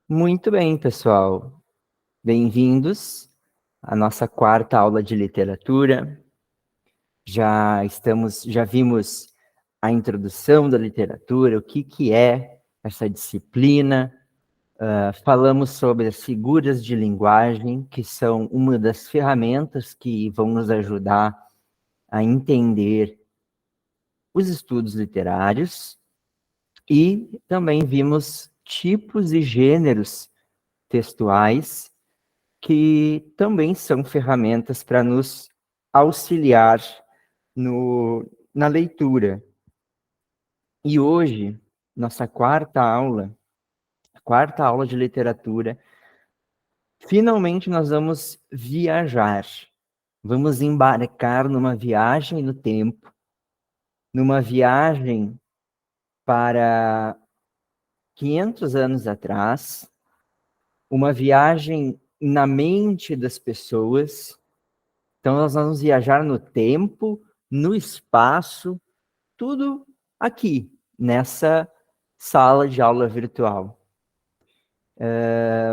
Muito bem, pessoal. Bem-vindos à nossa quarta aula de literatura. Já vimos a introdução da literatura, o que é essa disciplina. Falamos sobre as figuras de linguagem, que são uma das ferramentas que vão nos ajudar a entender os estudos literários. E também vimos tipos e gêneros textuais que também são ferramentas para nos auxiliar na leitura. E hoje, nossa quarta aula de literatura, finalmente nós vamos viajar. Vamos embarcar numa viagem no tempo, numa viagem para 500 anos atrás, uma viagem na mente das pessoas. Então, nós vamos viajar no tempo, no espaço, tudo aqui, nessa sala de aula virtual.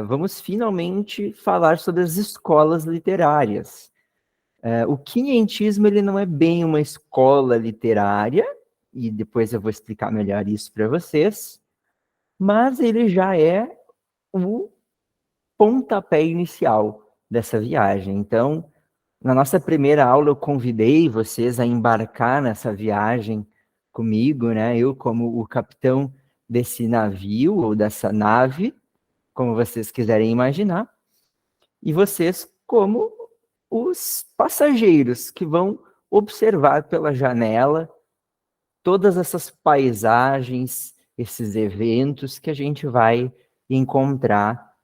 Vamos finalmente falar sobre as escolas literárias. O quinhentismo ele não é bem uma escola literária, e depois eu vou explicar melhor isso para vocês, mas ele já é o pontapé inicial dessa viagem. Então, na nossa primeira aula, eu convidei vocês a embarcar nessa viagem comigo, né? Eu, como o capitão desse navio, ou dessa nave, como vocês quiserem imaginar, e vocês, como os passageiros que vão observar pela janela todas essas paisagens, esses eventos que a gente vai encontrar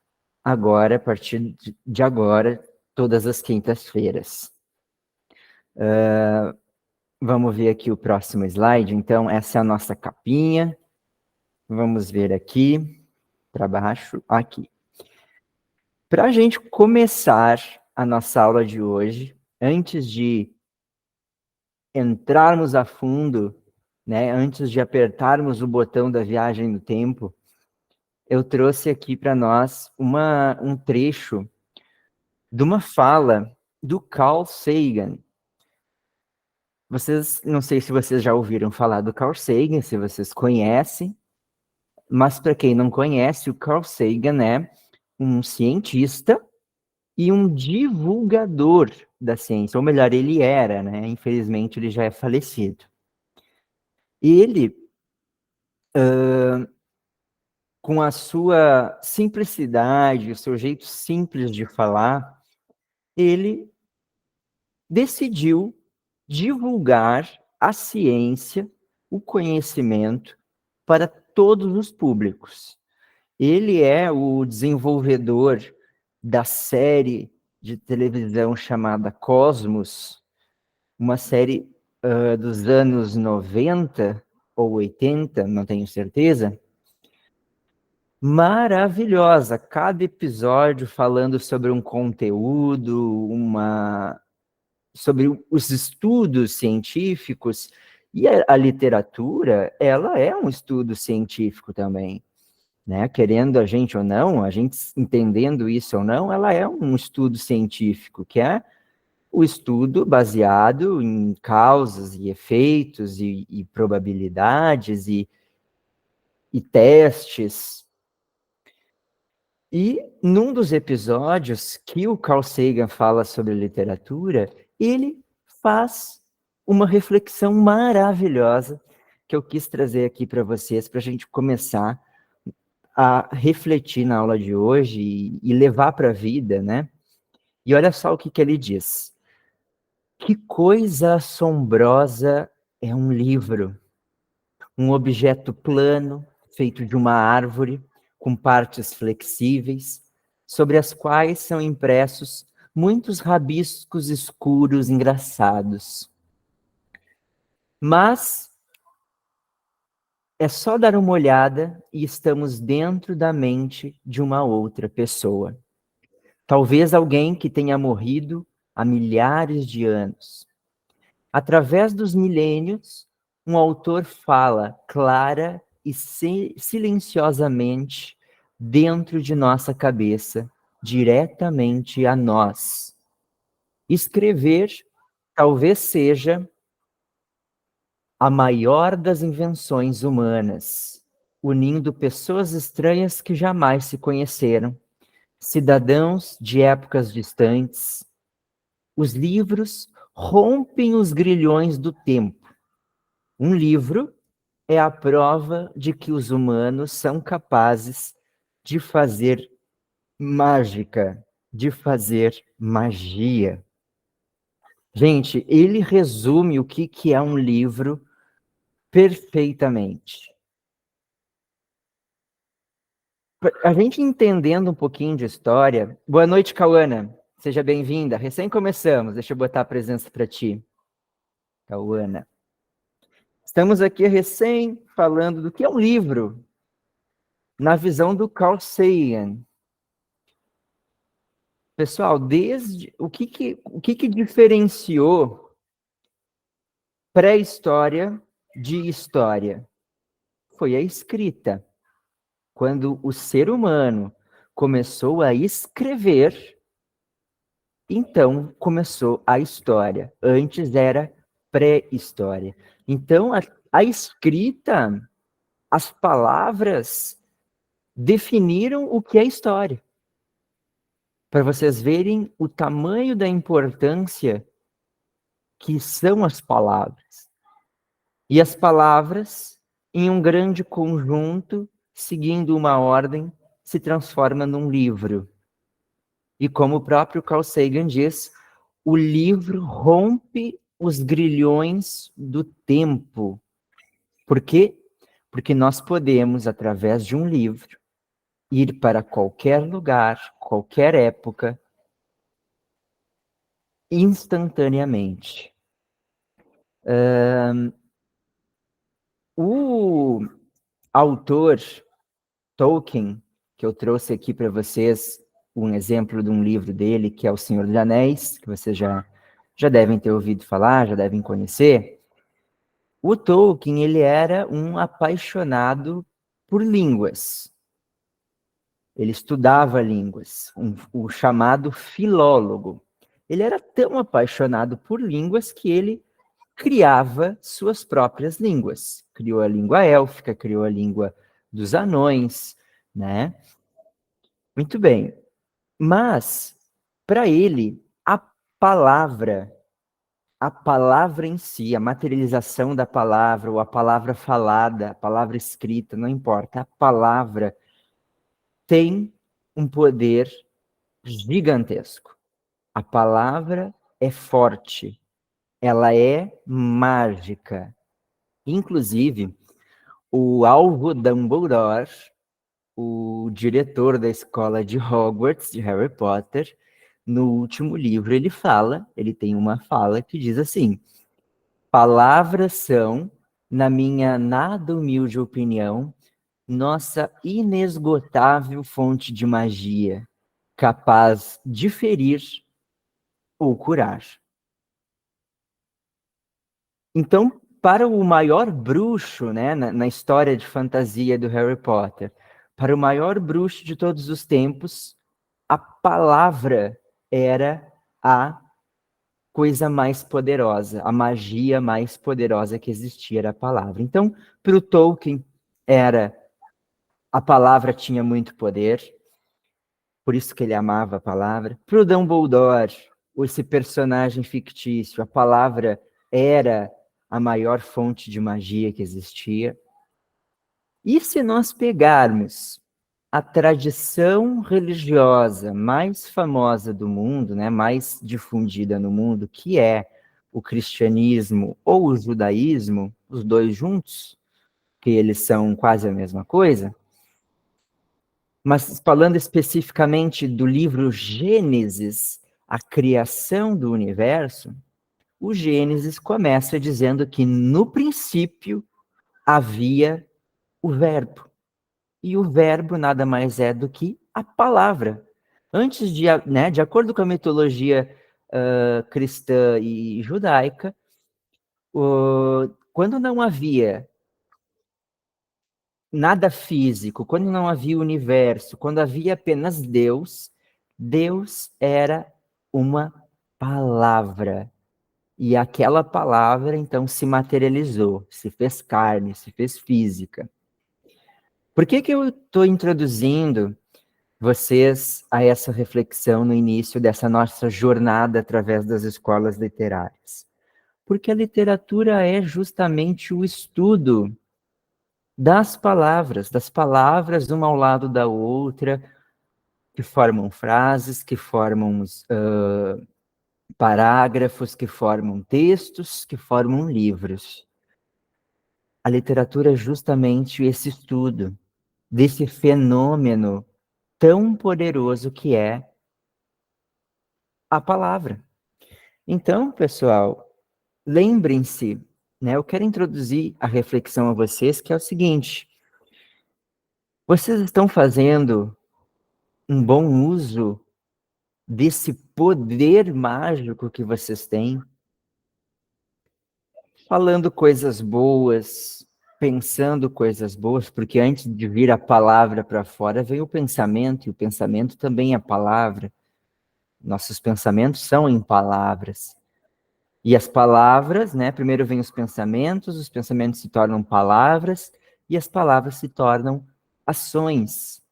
agora, a partir de agora, todas as quintas-feiras. Vamos ver aqui o próximo slide. Então, essa é a nossa capinha. Vamos ver aqui, para baixo, aqui. Para a gente começar a nossa aula de hoje, antes de entrarmos a fundo, né, antes de apertarmos o botão da viagem no tempo, eu trouxe aqui para nós um trecho de uma fala do Carl Sagan. Não sei se vocês já ouviram falar do Carl Sagan, se vocês conhecem, mas para quem não conhece, o Carl Sagan é um cientista e um divulgador da ciência, ou melhor, ele era, né? Infelizmente ele já é falecido. E ele, com a sua simplicidade, o seu jeito simples de falar, ele decidiu divulgar a ciência, o conhecimento para todos os públicos. Ele é o desenvolvedor da série de televisão chamada Cosmos, uma série dos anos 90 ou 80, não tenho certeza, maravilhosa. Cada episódio falando sobre um conteúdo, sobre os estudos científicos, e a literatura, ela é um estudo científico também, né? Querendo a gente ou não, a gente entendendo isso ou não, ela é um estudo científico, que é o estudo baseado em causas e efeitos e probabilidades e testes. E num dos episódios que o Carl Sagan fala sobre literatura, ele faz uma reflexão maravilhosa que eu quis trazer aqui para vocês, para a gente começar a refletir na aula de hoje e levar para a vida, né? E olha só o que ele diz. Que coisa assombrosa é um livro, um objeto plano, feito de uma árvore, com partes flexíveis, sobre as quais são impressos muitos rabiscos escuros engraçados. Mas é só dar uma olhada e estamos dentro da mente de uma outra pessoa. Talvez alguém que tenha morrido há milhares de anos. Através dos milênios, um autor fala clara e silenciosamente dentro de nossa cabeça, diretamente a nós. Escrever talvez seja a maior das invenções humanas, unindo pessoas estranhas que jamais se conheceram, cidadãos de épocas distantes. Os livros rompem os grilhões do tempo. Um livro é a prova de que os humanos são capazes de fazer mágica, de fazer magia. Gente, ele resume o que é um livro perfeitamente. A gente entendendo um pouquinho de história. Boa noite, Cauana. Seja bem-vinda. Recém começamos. Deixa eu botar a presença para ti, Cauana. Estamos aqui recém falando do que é um livro, na visão do Carl Sagan. Pessoal, desde o que diferenciou pré-história de história? Foi a escrita. Quando o ser humano começou a escrever, então começou a história. Antes era pré-história. Então, a escrita, as palavras definiram o que é história. Para vocês verem o tamanho da importância que são as palavras. E as palavras, em um grande conjunto, seguindo uma ordem, se transforma num livro. E como o próprio Carl Sagan diz, o livro rompe os grilhões do tempo. Por quê? Porque nós podemos, através de um livro, ir para qualquer lugar, qualquer época, instantaneamente. O autor Tolkien, que eu trouxe aqui para vocês um exemplo de um livro dele, que é O Senhor dos Anéis, que vocês já devem ter ouvido falar, já devem conhecer. O Tolkien, ele era um apaixonado por línguas. Ele estudava línguas, o chamado filólogo. Ele era tão apaixonado por línguas que ele criava suas próprias línguas. Criou a língua élfica, criou a língua dos anões, né? Muito bem. Mas, para ele, palavra, a palavra em si, a materialização da palavra, ou a palavra falada, a palavra escrita, não importa, a palavra tem um poder gigantesco. A palavra é forte, ela é mágica. Inclusive, o Alvo Dumbledore, o diretor da escola de Hogwarts, de Harry Potter, no último livro ele tem uma fala que diz assim: palavras são, na minha nada humilde opinião, nossa inesgotável fonte de magia, capaz de ferir ou curar. Então, para o maior bruxo, né, na história de fantasia do Harry Potter, para o maior bruxo de todos os tempos, a palavra era a coisa mais poderosa, a magia mais poderosa que existia era a palavra. Então, para o Tolkien, a palavra tinha muito poder, por isso que ele amava a palavra. Para o Dumbledore, esse personagem fictício, a palavra era a maior fonte de magia que existia. E se nós pegarmos a tradição religiosa mais famosa do mundo, né, mais difundida no mundo, que é o cristianismo ou o judaísmo, os dois juntos, que eles são quase a mesma coisa, mas falando especificamente do livro Gênesis, a criação do universo, o Gênesis começa dizendo que no princípio havia o verbo. E o verbo nada mais é do que a palavra. Antes de, né, de acordo com a mitologia cristã e judaica, quando não havia nada físico, quando não havia universo, quando havia apenas Deus, Deus era uma palavra. E aquela palavra, então, se materializou, se fez carne, se fez física. Por que eu estou introduzindo vocês a essa reflexão no início dessa nossa jornada através das escolas literárias? Porque a literatura é justamente o estudo das palavras uma ao lado da outra, que formam frases, que formam parágrafos, que formam textos, que formam livros. A literatura é justamente esse estudo desse fenômeno tão poderoso que é a palavra. Então, pessoal, lembrem-se, né? Eu quero introduzir a reflexão a vocês, que é o seguinte: vocês estão fazendo um bom uso desse poder mágico que vocês têm, falando coisas boas, pensando coisas boas, porque antes de vir a palavra para fora, vem o pensamento, e o pensamento também é palavra. Nossos pensamentos são em palavras. E as palavras, né? Primeiro vem os pensamentos se tornam palavras, e as palavras se tornam ações.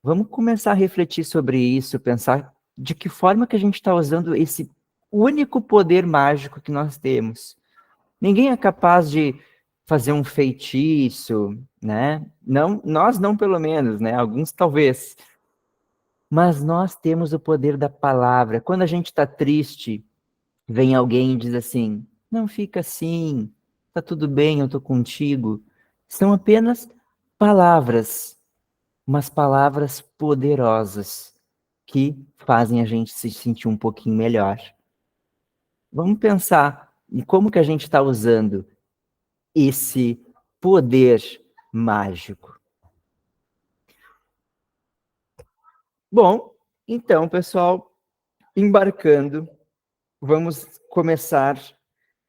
Vamos começar a refletir sobre isso, pensar de que forma que a gente está usando esse único poder mágico que nós temos. Ninguém é capaz de fazer um feitiço, né? Não, nós não pelo menos, né? Alguns talvez. Mas nós temos o poder da palavra. Quando a gente está triste, vem alguém e diz assim: não fica assim, tá tudo bem, eu tô contigo. São apenas palavras, mas palavras poderosas que fazem a gente se sentir um pouquinho melhor. Vamos pensar em como que a gente está usando esse poder mágico. Bom, então, pessoal, embarcando, vamos começar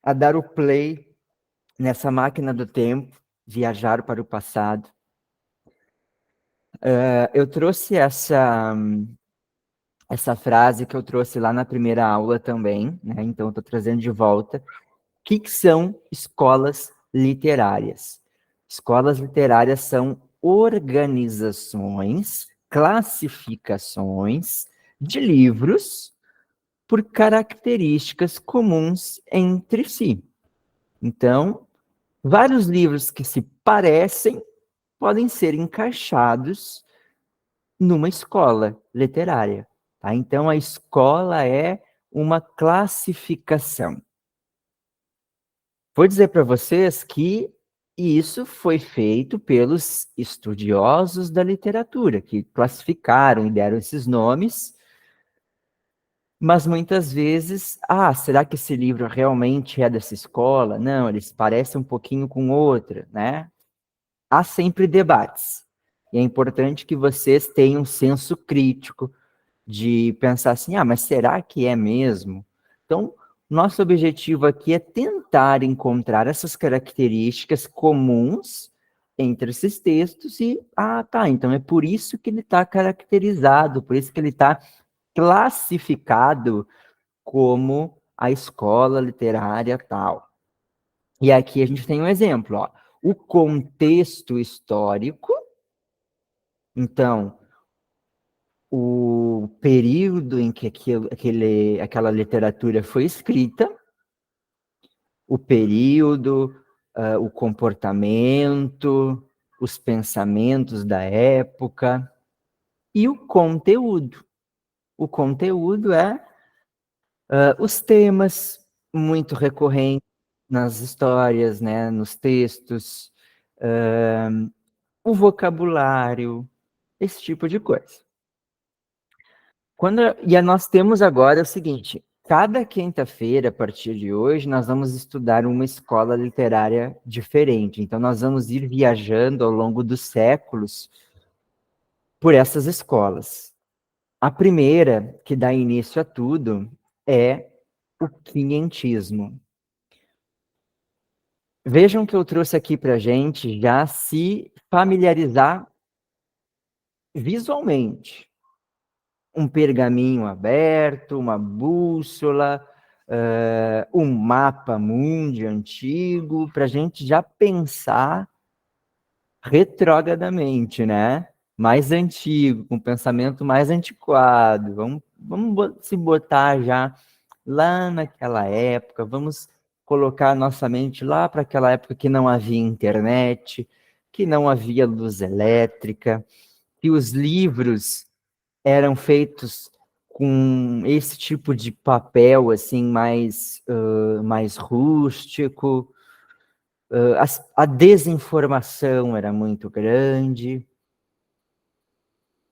a dar o play nessa máquina do tempo, viajar para o passado. Eu trouxe essa frase que eu trouxe lá na primeira aula também, né? Então, estou trazendo de volta. O que são escolas literárias? Escolas literárias são organizações, classificações de livros por características comuns entre si. Então, vários livros que se parecem podem ser encaixados numa escola literária. Tá? Então, a escola é uma classificação. Vou dizer para vocês que isso foi feito pelos estudiosos da literatura, que classificaram e deram esses nomes, mas muitas vezes, será que esse livro realmente é dessa escola? Não, eles parecem um pouquinho com outra, né? Há sempre debates. E é importante que vocês tenham um senso crítico de pensar assim, mas será que é mesmo? Então, nosso objetivo aqui é tentar encontrar essas características comuns entre esses textos e, então é por isso que ele está caracterizado, por isso que ele está classificado como a escola literária tal. E aqui a gente tem um exemplo, ó. O contexto histórico, então, o período em que aquela literatura foi escrita, o período, o comportamento, os pensamentos da época e o conteúdo. O conteúdo é os temas muito recorrentes nas histórias, né, nos textos, o vocabulário, esse tipo de coisa. Nós temos agora o seguinte: cada quinta-feira, a partir de hoje, nós vamos estudar uma escola literária diferente. Então, nós vamos ir viajando ao longo dos séculos por essas escolas. A primeira, que dá início a tudo, é o quinhentismo. Vejam que eu trouxe aqui para a gente já se familiarizar visualmente. Um pergaminho aberto, uma bússola, um mapa mundi antigo, para a gente já pensar retrógradamente, né? Mais antigo, com pensamento mais antiquado. Vamos se botar já lá naquela época, vamos colocar a nossa mente lá para aquela época que não havia internet, que não havia luz elétrica, que os livros eram feitos com esse tipo de papel assim mais rústico, a desinformação era muito grande.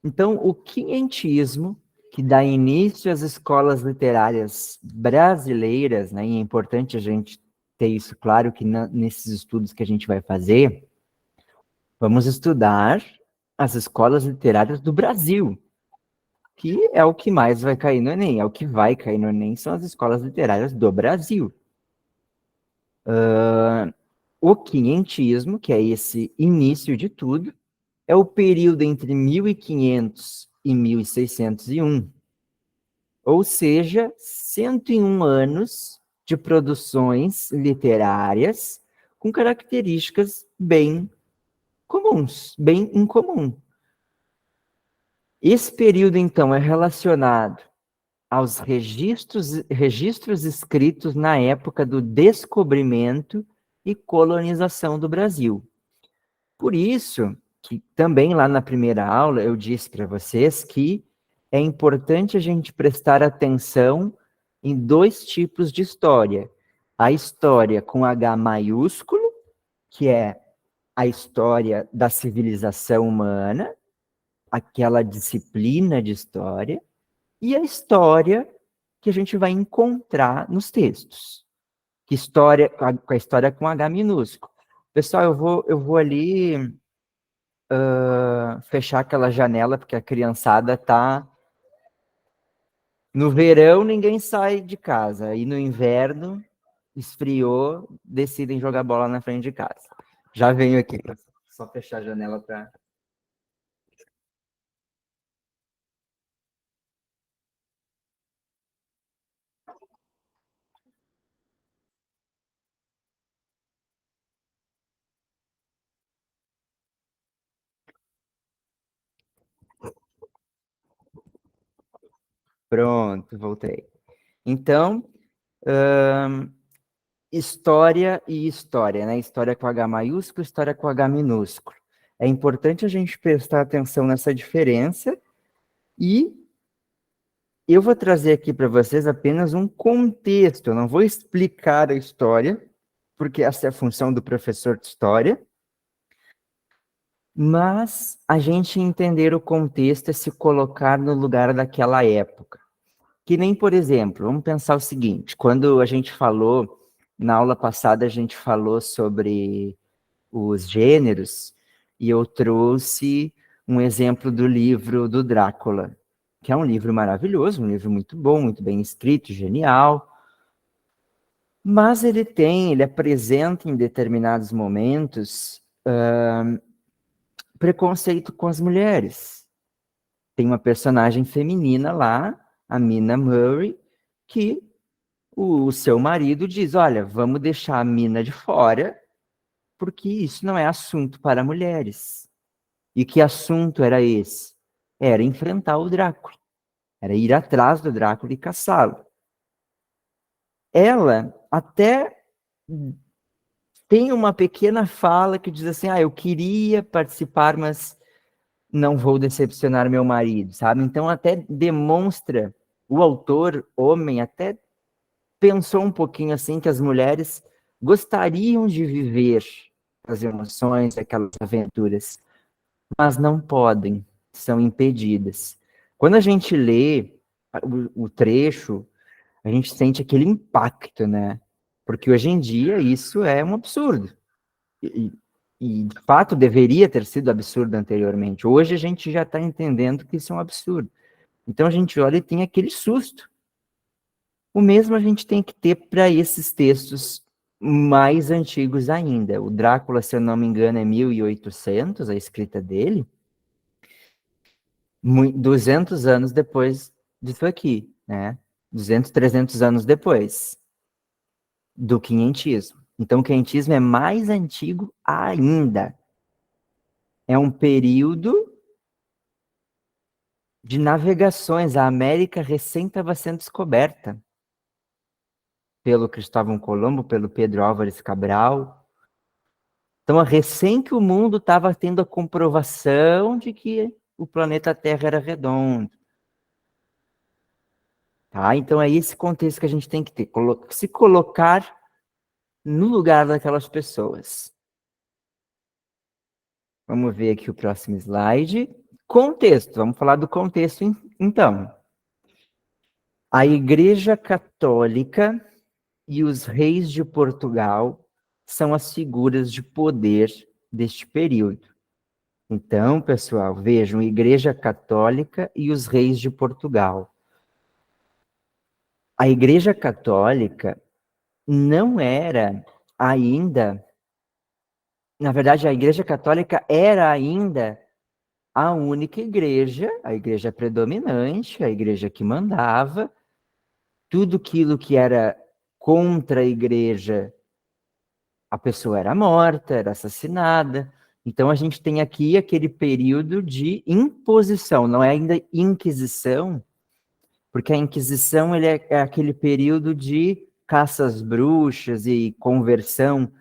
Então, o quinhentismo, que dá início às escolas literárias brasileiras, né, e é importante a gente ter isso claro, que nesses estudos que a gente vai fazer, vamos estudar as escolas literárias do Brasil, que é o que mais vai cair no Enem, é o que vai cair no Enem, são as escolas literárias do Brasil. O quinhentismo, que é esse início de tudo, é o período entre 1500 e 1601, ou seja, 101 anos de produções literárias com características bem comuns, bem incomum. Esse período, então, é relacionado aos registros escritos na época do descobrimento e colonização do Brasil. Por isso que também lá na primeira aula eu disse para vocês que é importante a gente prestar atenção em dois tipos de história. A história com H maiúsculo, que é a história da civilização humana, aquela disciplina de história, e a história que a gente vai encontrar nos textos. Que história, a história com H minúsculo. Pessoal, eu vou ali fechar aquela janela, porque a criançada tá... No verão, ninguém sai de casa. E no inverno, esfriou, decidem jogar bola na frente de casa. Já venho aqui. Só fechar a janela para... Pronto, voltei. Então, história e história, né? História com H maiúsculo, história com H minúsculo. É importante a gente prestar atenção nessa diferença e eu vou trazer aqui para vocês apenas um contexto, eu não vou explicar a história, porque essa é a função do professor de história, mas a gente entender o contexto é se colocar no lugar daquela época. Que nem, por exemplo, vamos pensar o seguinte, quando a gente falou, na aula passada a gente falou sobre os gêneros, e eu trouxe um exemplo do livro do Drácula, que é um livro maravilhoso, um livro muito bom, muito bem escrito, genial, mas ele apresenta em determinados momentos preconceito com as mulheres. Tem uma personagem feminina lá, a Mina Murray, que o seu marido diz, olha, vamos deixar a Mina de fora, porque isso não é assunto para mulheres. E que assunto era esse? Era enfrentar o Drácula. Era ir atrás do Drácula e caçá-lo. Ela até tem uma pequena fala que diz assim, eu queria participar, mas não vou decepcionar meu marido, sabe? Então até demonstra, o autor, homem, até pensou um pouquinho assim que as mulheres gostariam de viver as emoções, aquelas aventuras, mas não podem, são impedidas. Quando a gente lê o trecho, a gente sente aquele impacto, né? Porque hoje em dia isso é um absurdo. E de fato deveria ter sido absurdo anteriormente. Hoje a gente já está entendendo que isso é um absurdo. Então a gente olha e tem aquele susto. O mesmo a gente tem que ter para esses textos mais antigos ainda. O Drácula, se eu não me engano, é 1800, a escrita dele, 200 anos depois disso aqui, né? 200, 300 anos depois do quinhentismo. Então, o quinhentismo é mais antigo ainda. É um período de navegações. A América recém estava sendo descoberta pelo Cristóvão Colombo, pelo Pedro Álvares Cabral. Então, é recém que o mundo estava tendo a comprovação de que o planeta Terra era redondo. Tá? Então, é esse contexto que a gente tem que ter. Se colocar no lugar daquelas pessoas. Vamos ver aqui o próximo slide. Contexto. Vamos falar do contexto, então. A Igreja Católica e os reis de Portugal são as figuras de poder deste período. Então, pessoal, vejam, Igreja Católica e os reis de Portugal. A Igreja Católica não era ainda, na verdade, a Igreja Católica era ainda a única igreja, a igreja predominante, a igreja que mandava. Tudo aquilo que era contra a igreja, a pessoa era morta, era assassinada. Então a gente tem aqui aquele período de imposição, não é ainda Inquisição, porque a Inquisição é aquele período de caça às bruxas e conversão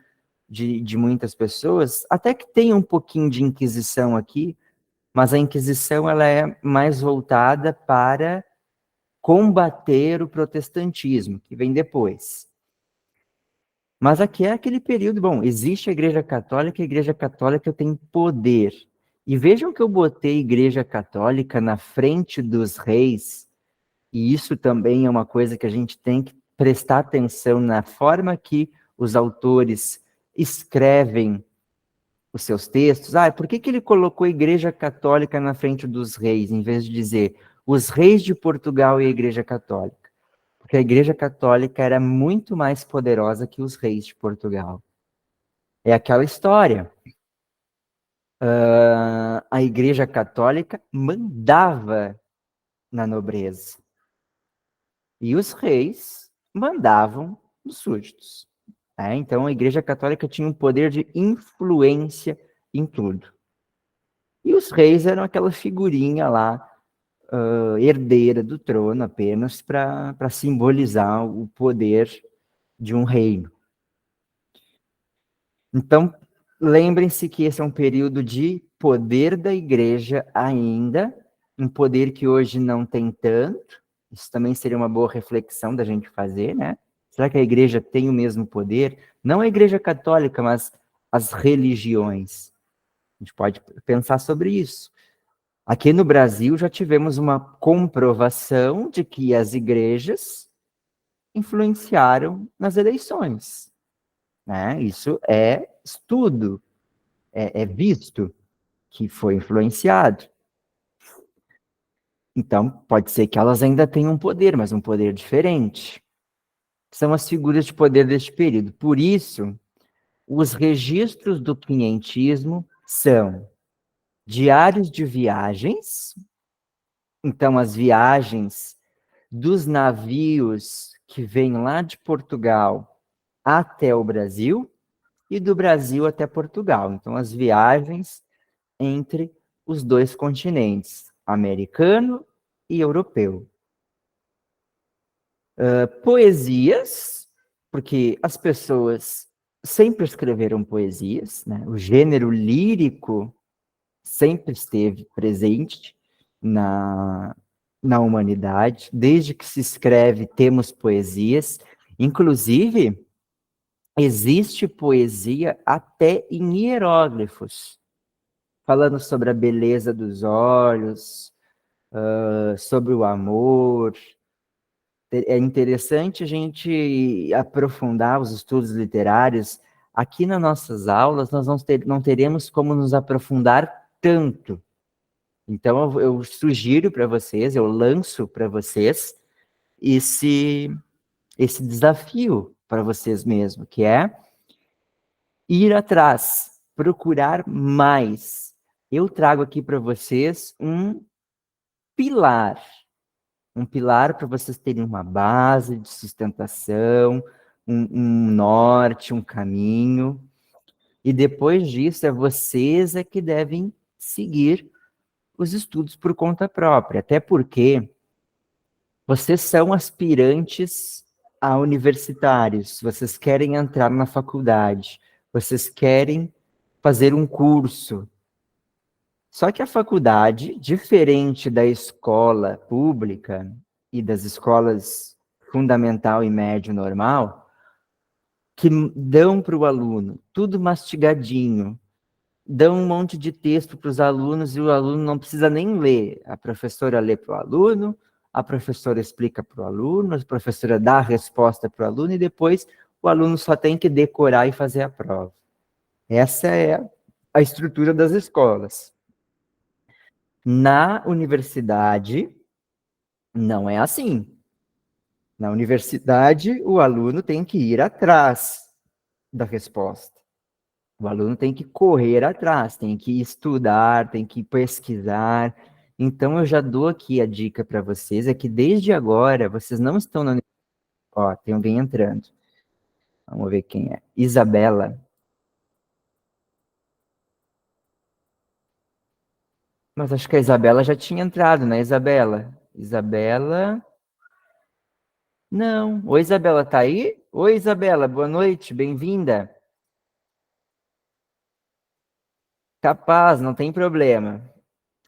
de muitas pessoas, até que tem um pouquinho de Inquisição aqui, mas a Inquisição ela é mais voltada para combater o protestantismo, que vem depois. Mas aqui é aquele período, bom, existe a Igreja Católica tem poder. E vejam que eu botei Igreja Católica na frente dos reis, e isso também é uma coisa que a gente tem que prestar atenção na forma que os autores escrevem os seus textos. Por que ele colocou a Igreja Católica na frente dos reis, em vez de dizer os reis de Portugal e a Igreja Católica? Porque a Igreja Católica era muito mais poderosa que os reis de Portugal. É aquela história. A Igreja Católica mandava na nobreza. E os reis mandavam nos súditos. Então, a Igreja Católica tinha um poder de influência em tudo. E os reis eram aquela figurinha lá, herdeira do trono apenas para simbolizar o poder de um reino. Então, lembrem-se que esse é um período de poder da igreja ainda, um poder que hoje não tem tanto. Isso também seria uma boa reflexão da gente fazer, né? Será que a igreja tem o mesmo poder? Não a igreja católica, mas as religiões. A gente pode pensar sobre isso. Aqui no Brasil já tivemos uma comprovação de que as igrejas influenciaram nas eleições. Né? Isso é estudo, é visto que foi influenciado. Então, pode ser que elas ainda tenham um poder, mas um poder diferente. São as figuras de poder deste período. Por isso, os registros do quinhentismo são diários de viagens. Então, as viagens dos navios que vêm lá de Portugal até o Brasil e do Brasil até Portugal. Então, as viagens entre os dois continentes, americano e europeu. Poesias, porque as pessoas sempre escreveram poesias, né? O gênero lírico sempre esteve presente na humanidade. Desde que se escreve, temos poesias. Inclusive, existe poesia até em hieróglifos, falando sobre a beleza dos olhos, sobre o amor. É interessante a gente aprofundar os estudos literários. Aqui nas nossas aulas, nós não teremos como nos aprofundar tanto. Então, eu sugiro para vocês, eu lanço para vocês esse desafio para vocês mesmos, que é ir atrás, procurar mais. Eu trago aqui para vocês pilar, um pilar para vocês terem uma base de sustentação, um norte, um caminho. E depois disso, é vocês é que devem seguir os estudos por conta própria. Até porque vocês são aspirantes a universitários, vocês querem entrar na faculdade, vocês querem fazer um curso. Só que a faculdade, diferente da escola pública e das escolas fundamental e médio normal, que dão para o aluno tudo mastigadinho, dão um monte de texto para os alunos e o aluno não precisa nem ler. A professora lê para o aluno, a professora explica para o aluno, a professora dá a resposta para o aluno e depois o aluno só tem que decorar e fazer a prova. Essa é a estrutura das escolas. Na universidade, não é assim. Na universidade, o aluno tem que ir atrás da resposta. O aluno tem que correr atrás, tem que estudar, tem que pesquisar. Então, eu já dou aqui a dica para vocês, é que desde agora, vocês não estão na... Ó, tem alguém entrando. Vamos ver quem é. Isabela. Mas acho que a Isabela já tinha entrado, né, Isabela? Isabela... Não. Oi, Isabela, tá aí? Oi, Isabela, boa noite, bem-vinda. Capaz, não tem problema.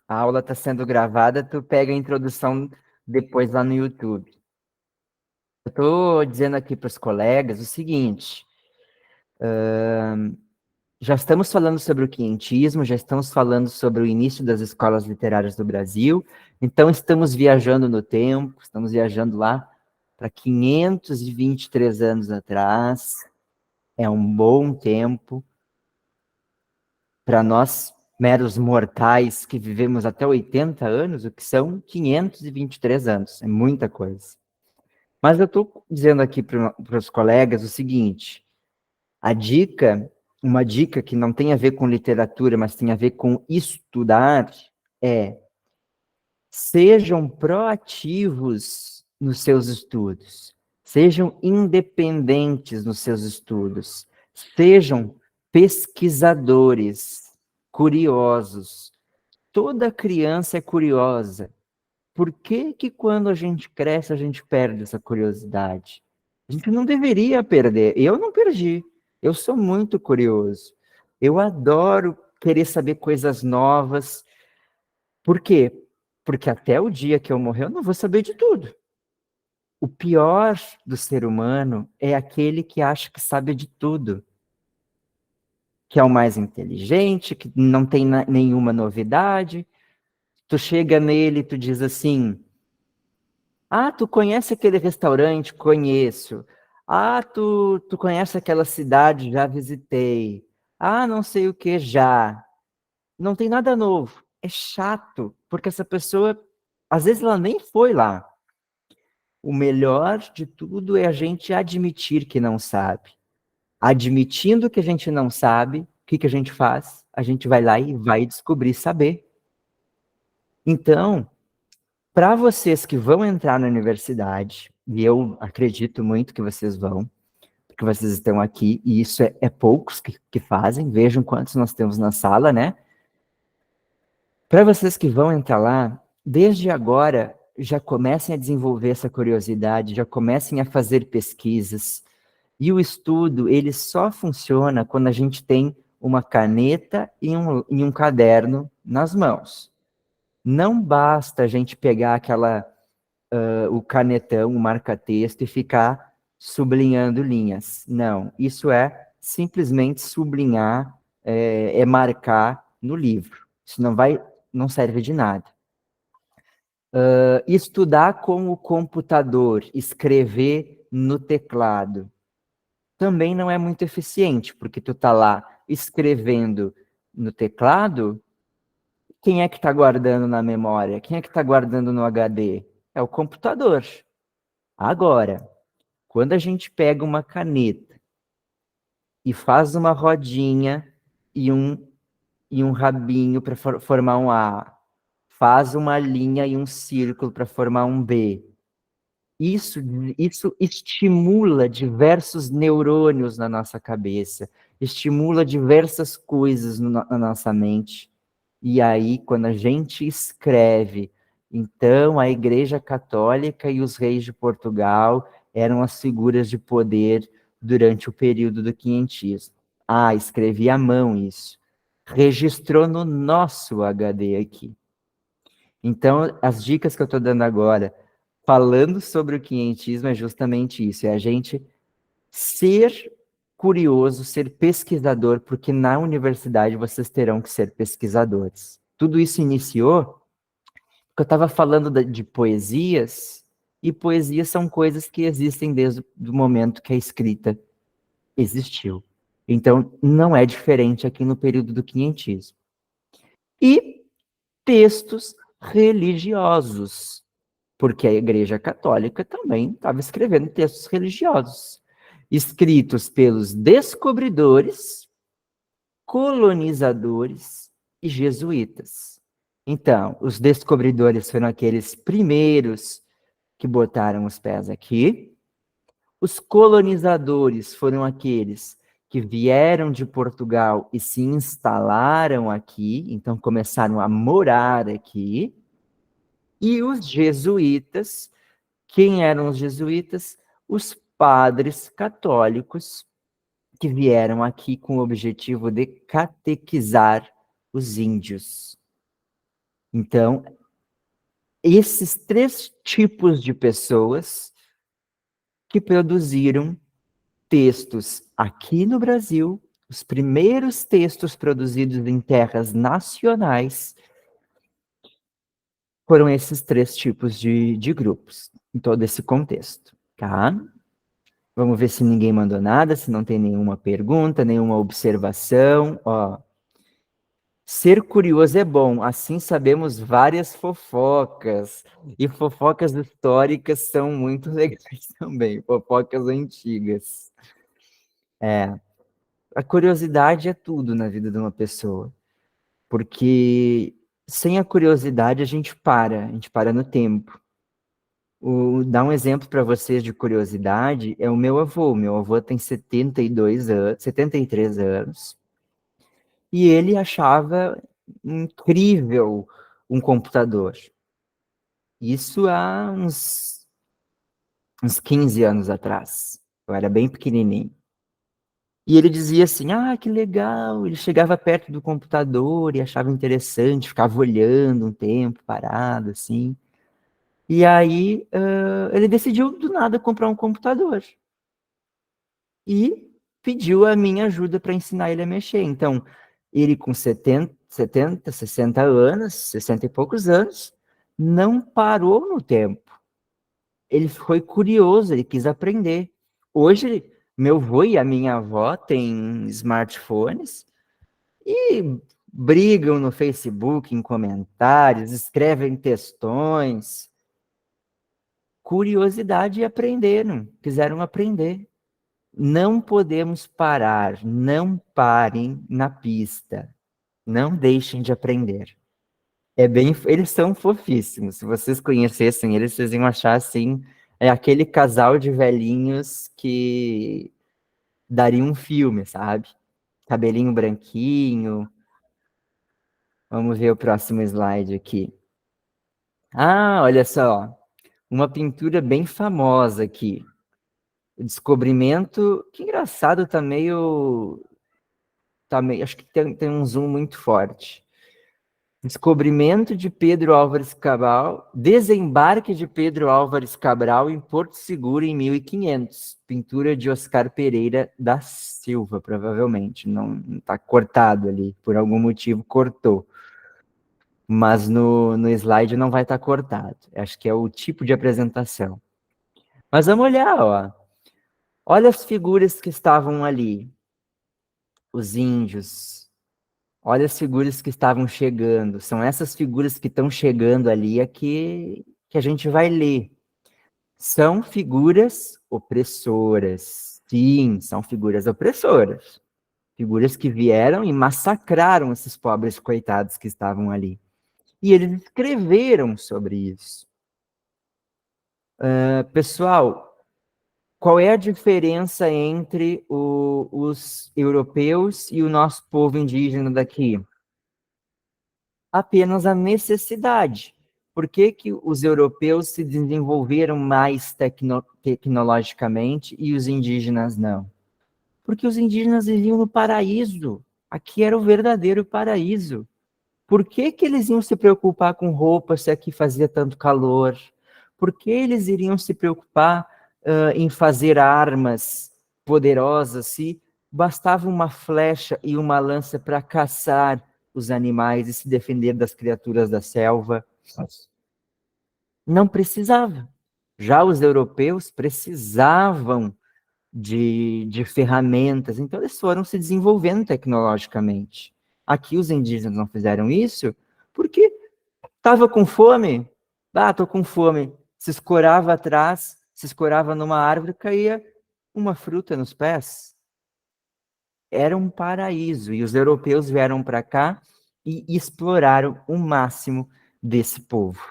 A aula está sendo gravada, tu pega a introdução depois lá no YouTube. Eu estou dizendo aqui para os colegas o seguinte: já estamos falando sobre o quinhentismo, já estamos falando sobre o início das escolas literárias do Brasil, então estamos viajando no tempo, estamos viajando lá para 523 anos atrás, é um bom tempo para nós, meros mortais, que vivemos até 80 anos, o que são 523 anos, é muita coisa. Mas eu estou dizendo aqui para os colegas o seguinte: uma dica que não tem a ver com literatura, mas tem a ver com estudar, é: sejam proativos nos seus estudos, sejam independentes nos seus estudos, sejam pesquisadores, curiosos. Toda criança é curiosa. Por que que quando a gente cresce, a gente perde essa curiosidade? A gente não deveria perder. Eu não perdi. Eu sou muito curioso. Eu adoro querer saber coisas novas. Por quê? Porque até o dia que eu morrer, eu não vou saber de tudo. O pior do ser humano é aquele que acha que sabe de tudo, que é o mais inteligente, que não tem nenhuma novidade. Tu chega nele e tu diz assim: ah, tu conhece aquele restaurante? Conheço. Ah, tu conhece aquela cidade? Já visitei. Ah, não sei o que já. Não tem nada novo. É chato, porque essa pessoa, às vezes ela nem foi lá. O melhor de tudo é a gente admitir que não sabe. Admitindo que a gente não sabe, o que que a gente faz? A gente vai lá e vai descobrir saber. Então, para vocês que vão entrar na universidade, e eu acredito muito que vocês vão, porque vocês estão aqui, e isso é poucos que fazem, vejam quantos nós temos na sala, né? Para vocês que vão entrar lá, desde agora, já comecem a desenvolver essa curiosidade, já comecem a fazer pesquisas, e o estudo, ele só funciona quando a gente tem uma caneta e um caderno nas mãos. Não basta a gente pegar o canetão, o marca-texto e ficar sublinhando linhas. Não, isso é simplesmente sublinhar, é marcar no livro. Isso não serve de nada. Estudar com o computador, escrever no teclado, também não é muito eficiente, porque tu tá lá escrevendo no teclado, quem é que está guardando na memória? Quem é que está guardando no HD? É o computador. Agora, Quando a gente pega uma caneta e faz uma rodinha e um rabinho para formar um A, faz uma linha e um círculo para formar um B, isso, isso estimula diversos neurônios na nossa cabeça, estimula diversas coisas na nossa mente. E aí, quando a gente escreve, então a Igreja Católica e os reis de Portugal eram as figuras de poder durante o período do quinhentismo. Ah, escrevi à mão isso. Registrou no nosso HD aqui. Então, as dicas que eu estou dando agora, falando sobre o quinhentismo, é justamente isso: é a gente ser curioso, ser pesquisador, porque na universidade vocês terão que ser pesquisadores. Tudo isso iniciou porque eu estava falando de poesias, e poesias são coisas que existem desde o momento que a escrita existiu. Então, não é diferente aqui no período do quinhentismo. E textos religiosos, porque a Igreja Católica também estava escrevendo textos religiosos, escritos pelos descobridores, colonizadores e jesuítas. Então, os descobridores foram aqueles primeiros que botaram os pés aqui, os colonizadores foram aqueles que vieram de Portugal e se instalaram aqui, então começaram a morar aqui, e os jesuítas. Quem eram os jesuítas? Os padres católicos que vieram aqui com o objetivo de catequizar os índios. Então, esses três tipos de pessoas que produziram textos aqui no Brasil, os primeiros textos produzidos em terras nacionais, foram esses três tipos de grupos, em todo esse contexto, tá? Vamos ver se ninguém mandou nada, se não tem nenhuma pergunta, nenhuma observação. Ó, ser curioso é bom, assim sabemos várias fofocas. E fofocas históricas são muito legais também, fofocas antigas. A curiosidade é tudo na vida de uma pessoa, porque sem a curiosidade a gente para no tempo. Dar um exemplo para vocês de curiosidade é o meu avô. Meu avô tem 72 anos, 73 anos, e ele achava incrível um computador. Isso há uns 15 anos atrás. Eu era bem pequenininho. E ele dizia assim, ah, que legal. Ele chegava perto do computador e achava interessante, ficava olhando um tempo, parado, assim. E aí, ele decidiu do nada comprar um computador. E pediu a minha ajuda para ensinar ele a mexer. Então, ele com 70, 60 anos, 60 e poucos anos, não parou no tempo. Ele foi curioso, ele quis aprender. Hoje, meu avô e a minha avó têm smartphones e brigam no Facebook, em comentários, escrevem textões. Curiosidade e aprenderam, quiseram aprender. Não podemos parar, não parem na pista, não deixem de aprender. Eles são fofíssimos. Se vocês conhecessem eles, vocês iam achar assim, é aquele casal de velhinhos que daria um filme, sabe? Cabelinho branquinho. Vamos ver o próximo slide aqui. Ah, olha só, uma pintura bem famosa aqui. O descobrimento, que engraçado, acho que tem um zoom muito forte. Descobrimento de Pedro Álvares Cabral, desembarque de Pedro Álvares Cabral em Porto Seguro em 1500. Pintura de Oscar Pereira da Silva, provavelmente. Não está cortado ali, por algum motivo cortou. Mas no slide não vai estar cortado. Acho que é o tipo de apresentação. Mas vamos olhar, ó. Olha as figuras que estavam ali. Os índios. Olha as figuras que estavam chegando. São essas figuras que estão chegando ali que a gente vai ler. São figuras opressoras. Sim, são figuras opressoras. Figuras que vieram e massacraram esses pobres coitados que estavam ali. E eles escreveram sobre isso. Pessoal, qual é a diferença entre os europeus e o nosso povo indígena daqui? Apenas a necessidade. Por que que os europeus se desenvolveram mais tecnologicamente e os indígenas não? Porque os indígenas viviam no paraíso. Aqui era o verdadeiro paraíso. Por que que eles iam se preocupar com roupa se aqui fazia tanto calor? Por que eles iriam se preocupar em fazer armas poderosas se bastava uma flecha e uma lança para caçar os animais e se defender das criaturas da selva? Não precisava. Já os europeus precisavam de ferramentas, então eles foram se desenvolvendo tecnologicamente. Aqui os indígenas não fizeram isso porque estava com fome. Ah, estou com fome. Se escorava atrás, se escorava numa árvore, caía uma fruta nos pés. Era um paraíso. E os europeus vieram para cá e exploraram o máximo desse povo.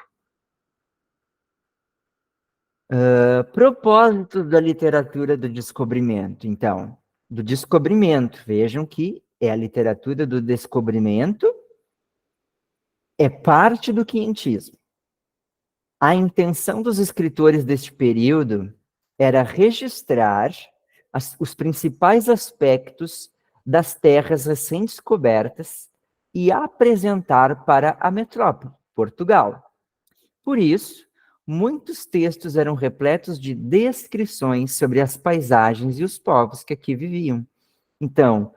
Propósito da literatura do descobrimento, então. Do descobrimento. Vejam que é a literatura do descobrimento, é parte do quinhentismo. A intenção dos escritores deste período era registrar os principais aspectos das terras recém-descobertas e apresentar para a metrópole, Portugal. Por isso, muitos textos eram repletos de descrições sobre as paisagens e os povos que aqui viviam. Então,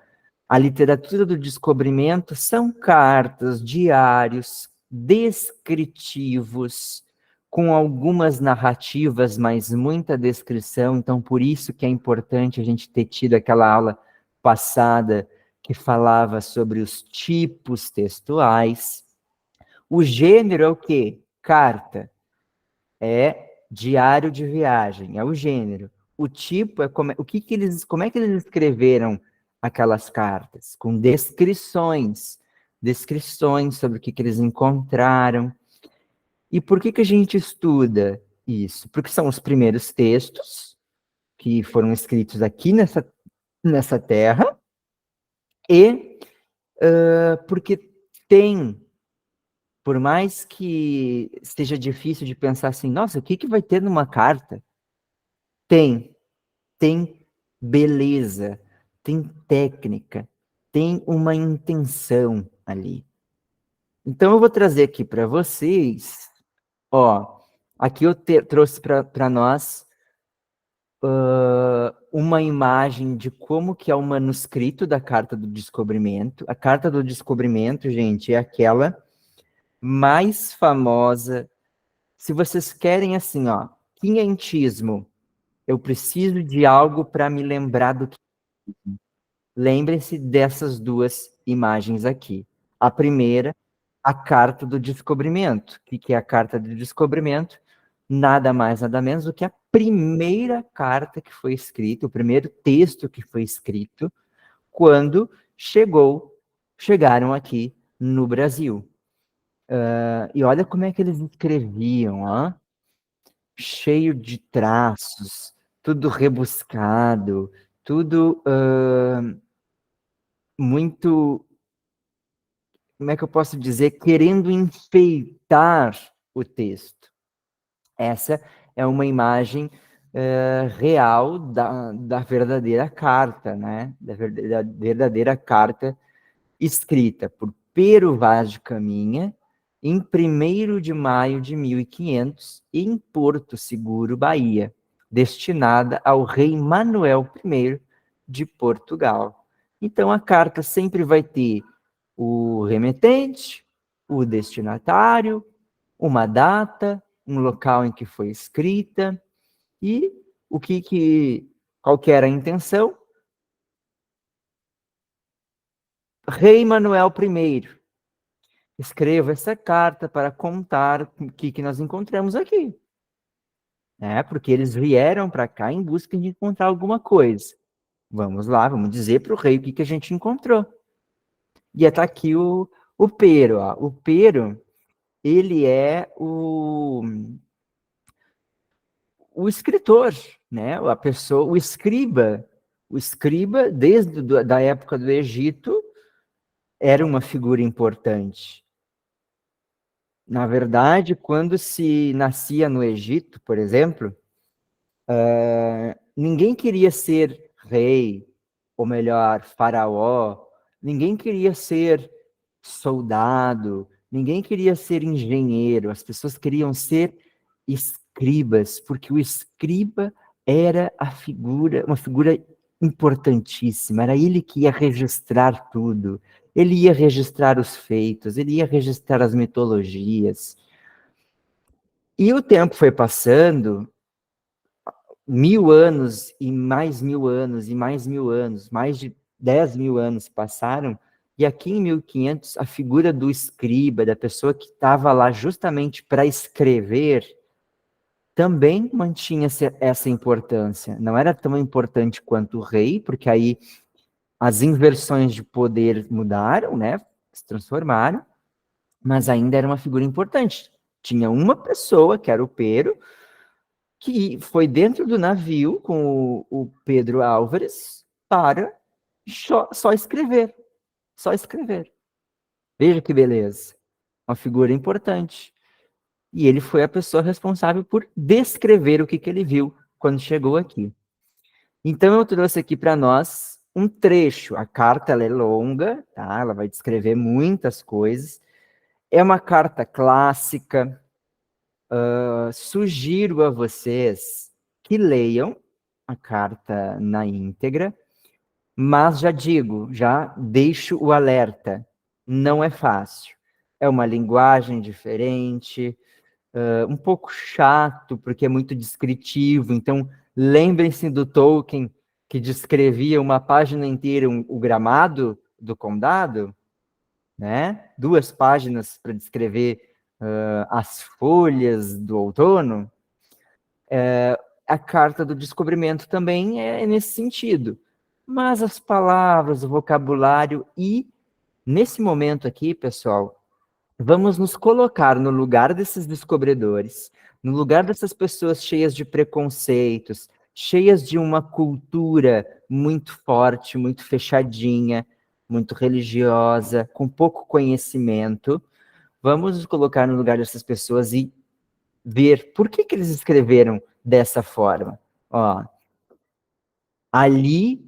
a literatura do descobrimento são cartas, diários, descritivos, com algumas narrativas, mas muita descrição. Então, por isso que é importante a gente ter tido aquela aula passada que falava sobre os tipos textuais. O gênero é o quê? Carta. É diário de viagem, é o gênero. O tipo é como, como é que eles escreveram aquelas cartas? Com descrições, descrições sobre o que eles encontraram. E por que a gente estuda isso? Porque são os primeiros textos que foram escritos aqui nessa terra e porque tem, por mais que seja difícil de pensar assim, nossa, o que vai ter numa carta? Tem beleza, tem técnica, tem uma intenção ali. Então eu vou trazer aqui para vocês, ó, aqui eu trouxe para nós uma imagem de como que é o manuscrito da Carta do Descobrimento. A Carta do Descobrimento, gente, é aquela mais famosa. Se vocês querem assim, ó, quinhentismo, eu preciso de algo para me lembrar do que. Lembrem-se dessas duas imagens aqui. A primeira, a Carta do Descobrimento. O que é a Carta do Descobrimento? Nada mais, nada menos do que a primeira carta que foi escrita, o primeiro texto que foi escrito, quando chegaram aqui no Brasil. E olha como é que eles escreviam, ó, cheio de traços, tudo rebuscado, tudo muito, como é que eu posso dizer, querendo enfeitar o texto. Essa é uma imagem real da verdadeira carta, né? Da verdadeira carta escrita por Pero Vaz de Caminha, em 1º de maio de 1500, em Porto Seguro, Bahia, destinada ao rei Manuel I de Portugal. Então, a carta sempre vai ter o remetente, o destinatário, uma data, um local em que foi escrita e qual que era a intenção? Rei Manuel I, escreva essa carta para contar o que nós encontramos aqui. né? Porque eles vieram para cá em busca de encontrar alguma coisa. Vamos lá, vamos dizer para o rei o que, que a gente encontrou. E está aqui o Pero. Ó. O Pero, ele é o escritor, né? A pessoa, o escriba. O escriba, desde da época do Egito, era uma figura importante. Na verdade, quando se nascia no Egito, por exemplo, ninguém queria ser rei, ou melhor, faraó, ninguém queria ser soldado, ninguém queria ser engenheiro, as pessoas queriam ser escribas, porque o escriba era uma figura importantíssima, era ele que ia registrar tudo, ele ia registrar os feitos, ele ia registrar as mitologias. E o tempo foi passando, 1000 anos e mais 1000 anos e mais 1000 anos, mais de 10.000 anos passaram, e aqui em 1500 a figura do escriba, da pessoa que estava lá justamente para escrever, também mantinha essa importância. Não era tão importante quanto o rei, porque aí as inversões de poder mudaram, né? Se transformaram, mas ainda era uma figura importante. Tinha uma pessoa, que era o Pero, que foi dentro do navio com o Pedro Álvares para só escrever. Só escrever. Veja que beleza. Uma figura importante. E ele foi a pessoa responsável por descrever o que ele viu quando chegou aqui. Então eu trouxe aqui para nós um trecho. A carta ela é longa, tá? Ela vai descrever muitas coisas. É uma carta clássica. Sugiro a vocês que leiam a carta na íntegra, mas já digo, já deixo o alerta, não é fácil. É uma linguagem diferente, um pouco chato, porque é muito descritivo. Então, lembrem-se do Tolkien, que descrevia uma página inteira o gramado do condado, né? 2 páginas para descrever as folhas do outono. A carta do descobrimento também é nesse sentido. Mas as palavras, o vocabulário e, nesse momento aqui, pessoal, vamos nos colocar no lugar desses descobridores, no lugar dessas pessoas cheias de preconceitos, cheias de uma cultura muito forte, muito fechadinha, muito religiosa, com pouco conhecimento. Vamos nos colocar no lugar dessas pessoas e ver por que eles escreveram dessa forma. Ó, ali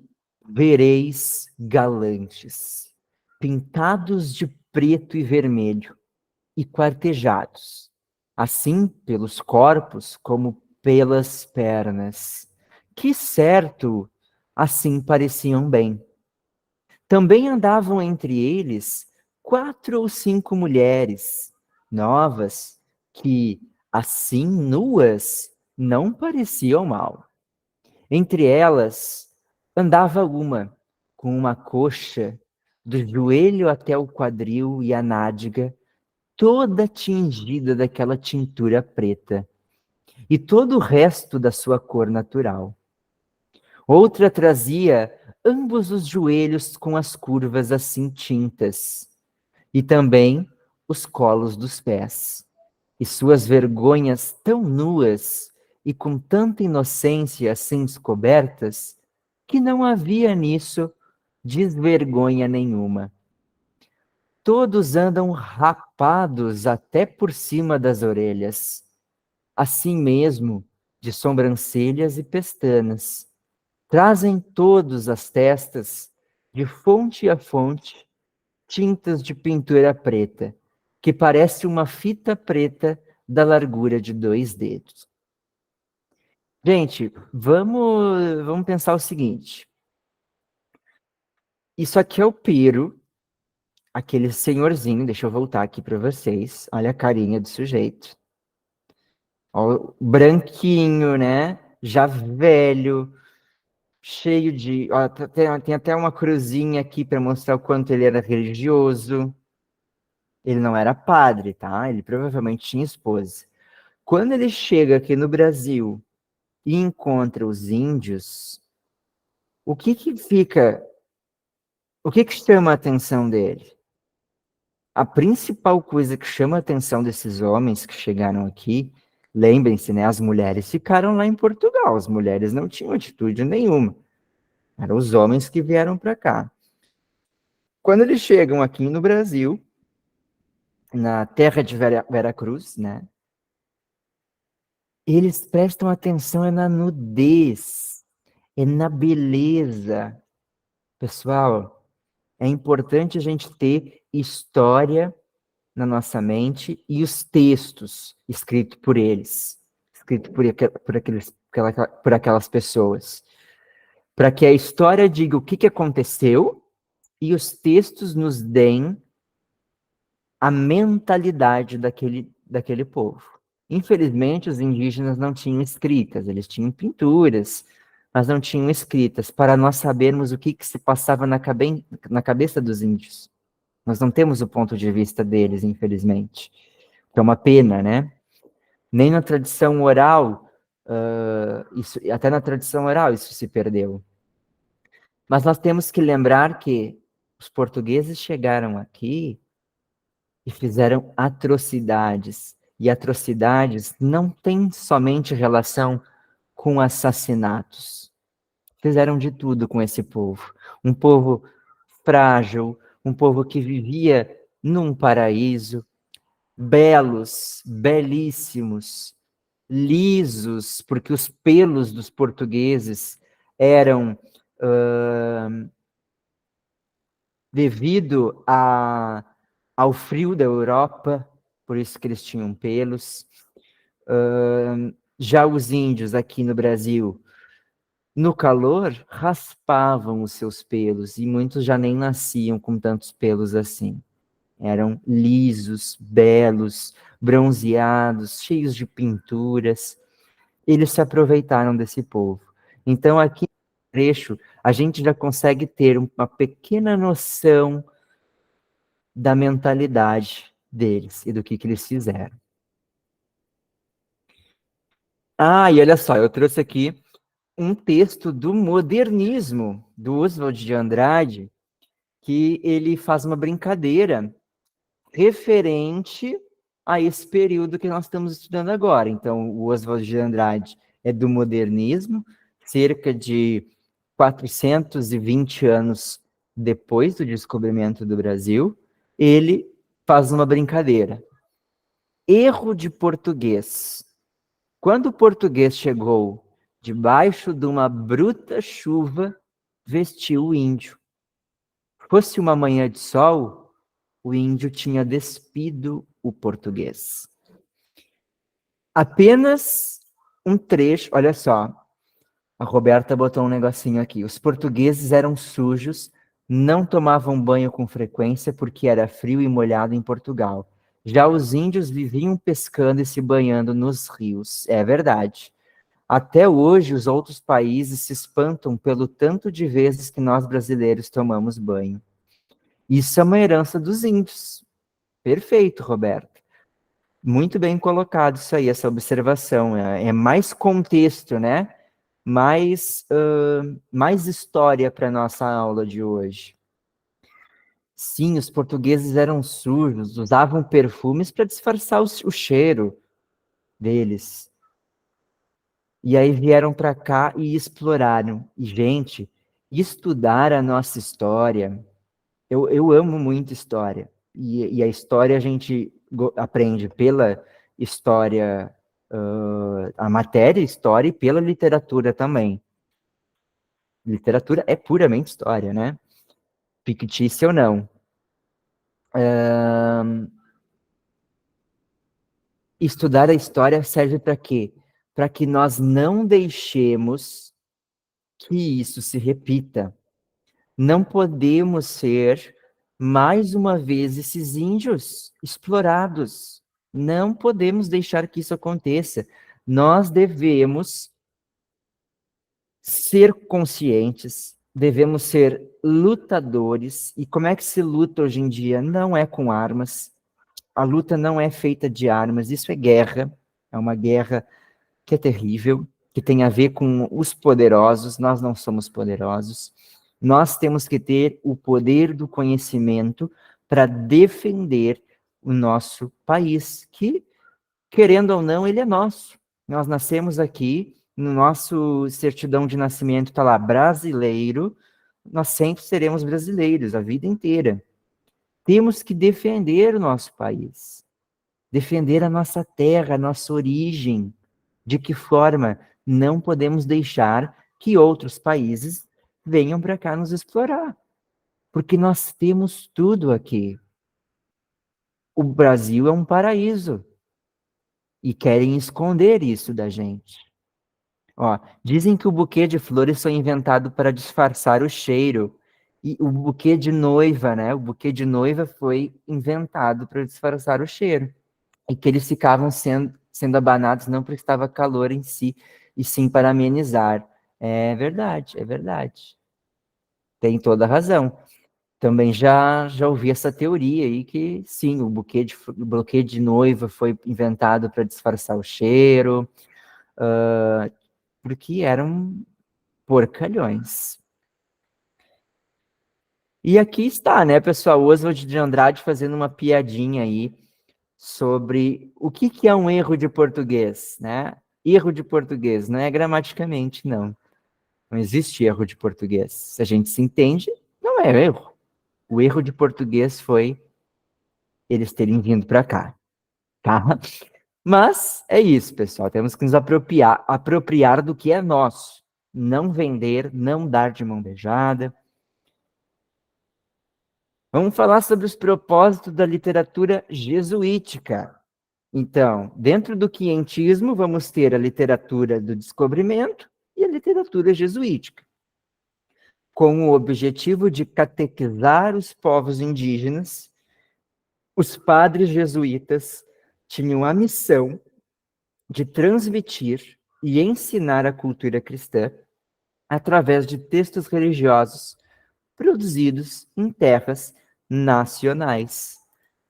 vereis galantes, pintados de preto e vermelho, e quartejados, assim pelos corpos como pelas pernas, que certo assim pareciam bem. Também andavam entre eles 4 ou 5 mulheres novas, que, assim nuas, não pareciam mal. Entre elas andava uma, com uma coxa, do joelho até o quadril e a nádega, toda tingida daquela tintura preta, e todo o resto da sua cor natural. Outra trazia ambos os joelhos com as curvas assim tintas, e também os colos dos pés, e suas vergonhas tão nuas e com tanta inocência assim descobertas, que não havia nisso desvergonha nenhuma. Todos andam rapados até por cima das orelhas, assim mesmo de sobrancelhas e pestanas. Trazem todos as testas, de fonte a fonte, tintas de pintura preta, que parece uma fita preta da largura de 2 dedos. Gente, vamos pensar o seguinte. Isso aqui é o Pero, aquele senhorzinho, deixa eu voltar aqui para vocês. Olha a carinha do sujeito. Ó, branquinho, né? Já velho, cheio de... Ó, tem até uma cruzinha aqui para mostrar o quanto ele era religioso. Ele não era padre, tá? Ele provavelmente tinha esposa. Quando ele chega aqui no Brasil e encontra os índios, o que chama a atenção dele? A principal coisa que chama a atenção desses homens que chegaram aqui, lembrem-se, né, as mulheres ficaram lá em Portugal, as mulheres não tinham atitude nenhuma. Eram os homens que vieram para cá. Quando eles chegam aqui no Brasil, na terra de Veracruz, né, eles prestam atenção na nudez, na beleza. Pessoal, é importante a gente ter história na nossa mente e os textos escritos por eles, escritos por aquelas pessoas, para que a história diga o que aconteceu e os textos nos deem a mentalidade daquele povo. Infelizmente, os indígenas não tinham escritas, eles tinham pinturas, mas não tinham escritas, para nós sabermos o que se passava na cabeça dos índios. Nós não temos o ponto de vista deles, infelizmente. É uma pena, né? Nem na tradição oral, até na tradição oral isso se perdeu. Mas nós temos que lembrar que os portugueses chegaram aqui e fizeram atrocidades. E atrocidades não têm somente relação com assassinatos. Fizeram de tudo com esse povo. Um povo frágil, um povo que vivia num paraíso, belos, belíssimos, lisos, porque os pelos dos portugueses eram devido ao frio da Europa, por isso que eles tinham pelos. Já os índios aqui no Brasil, no calor, raspavam os seus pelos, e muitos já nem nasciam com tantos pelos assim. Eram lisos, belos, bronzeados, cheios de pinturas. Eles se aproveitaram desse povo. Então, aqui no trecho, a gente já consegue ter uma pequena noção da mentalidade deles e do que eles fizeram. Ah, e olha só, eu trouxe aqui um texto do modernismo, do Oswald de Andrade, que ele faz uma brincadeira referente a esse período que nós estamos estudando agora. Então, o Oswald de Andrade é do modernismo, cerca de 420 anos depois do descobrimento do Brasil. Ele faz uma brincadeira. Erro de português. Quando o português chegou debaixo de uma bruta chuva, vestiu o índio. Fosse uma manhã de sol, o índio tinha despido o português. Apenas um trecho, olha só, a Roberta botou um negocinho aqui. Os portugueses eram sujos, não tomavam banho com frequência porque era frio e molhado em Portugal. Já os índios viviam pescando e se banhando nos rios. É verdade. Até hoje, os outros países se espantam pelo tanto de vezes que nós brasileiros tomamos banho. Isso é uma herança dos índios. Perfeito, Roberto. Muito bem colocado isso aí, essa observação. É mais contexto, né? Mais história para a nossa aula de hoje. Sim, os portugueses eram sujos, usavam perfumes para disfarçar o cheiro deles. E aí vieram para cá e exploraram. E, gente, estudar a nossa história, eu amo muito história. E a história a gente aprende pela história, a matéria história e pela literatura também. Literatura é puramente história, né? Fictícia ou não. Estudar a história serve para quê? Para que nós não deixemos que isso se repita. Não podemos ser, mais uma vez, esses índios explorados. Não podemos deixar que isso aconteça. Nós devemos ser conscientes, devemos ser lutadores. E como é que se luta hoje em dia? Não é com armas. A luta não é feita de armas, isso é guerra. É uma guerra que é terrível, que tem a ver com os poderosos. Nós não somos poderosos. Nós temos que ter o poder do conhecimento para defender o nosso país, que, querendo ou não, ele é nosso. Nós nascemos aqui, no nosso certidão de nascimento está lá, brasileiro, nós sempre seremos brasileiros, a vida inteira. Temos que defender o nosso país, defender a nossa terra, a nossa origem. De que forma? Não podemos deixar que outros países venham para cá nos explorar, porque nós temos tudo aqui. O Brasil é um paraíso e querem esconder isso da gente. Ó, dizem que o buquê de flores foi inventado para disfarçar o cheiro. E o buquê de noiva, né? O buquê de noiva foi inventado para disfarçar o cheiro. E que eles ficavam sendo abanados não porque estava calor em si, e sim para amenizar. É verdade, é verdade. Tem toda a razão. Também já ouvi essa teoria aí que sim, o buquê de noiva foi inventado para disfarçar o cheiro, porque eram porcalhões. E aqui está, né, pessoal, o Oswald de Andrade fazendo uma piadinha aí sobre o que é um erro de português, né? Erro de português não é gramaticamente, não. Não existe erro de português. Se a gente se entende, não é erro. O erro de português foi eles terem vindo para cá, tá? Mas é isso, pessoal. Temos que nos apropriar do que é nosso. Não vender, não dar de mão beijada. Vamos falar sobre os propósitos da literatura jesuítica. Então, dentro do quientismo, vamos ter a literatura do descobrimento e a literatura jesuítica, com o objetivo de catequizar os povos indígenas. Os padres jesuítas tinham a missão de transmitir e ensinar a cultura cristã através de textos religiosos produzidos em terras nacionais.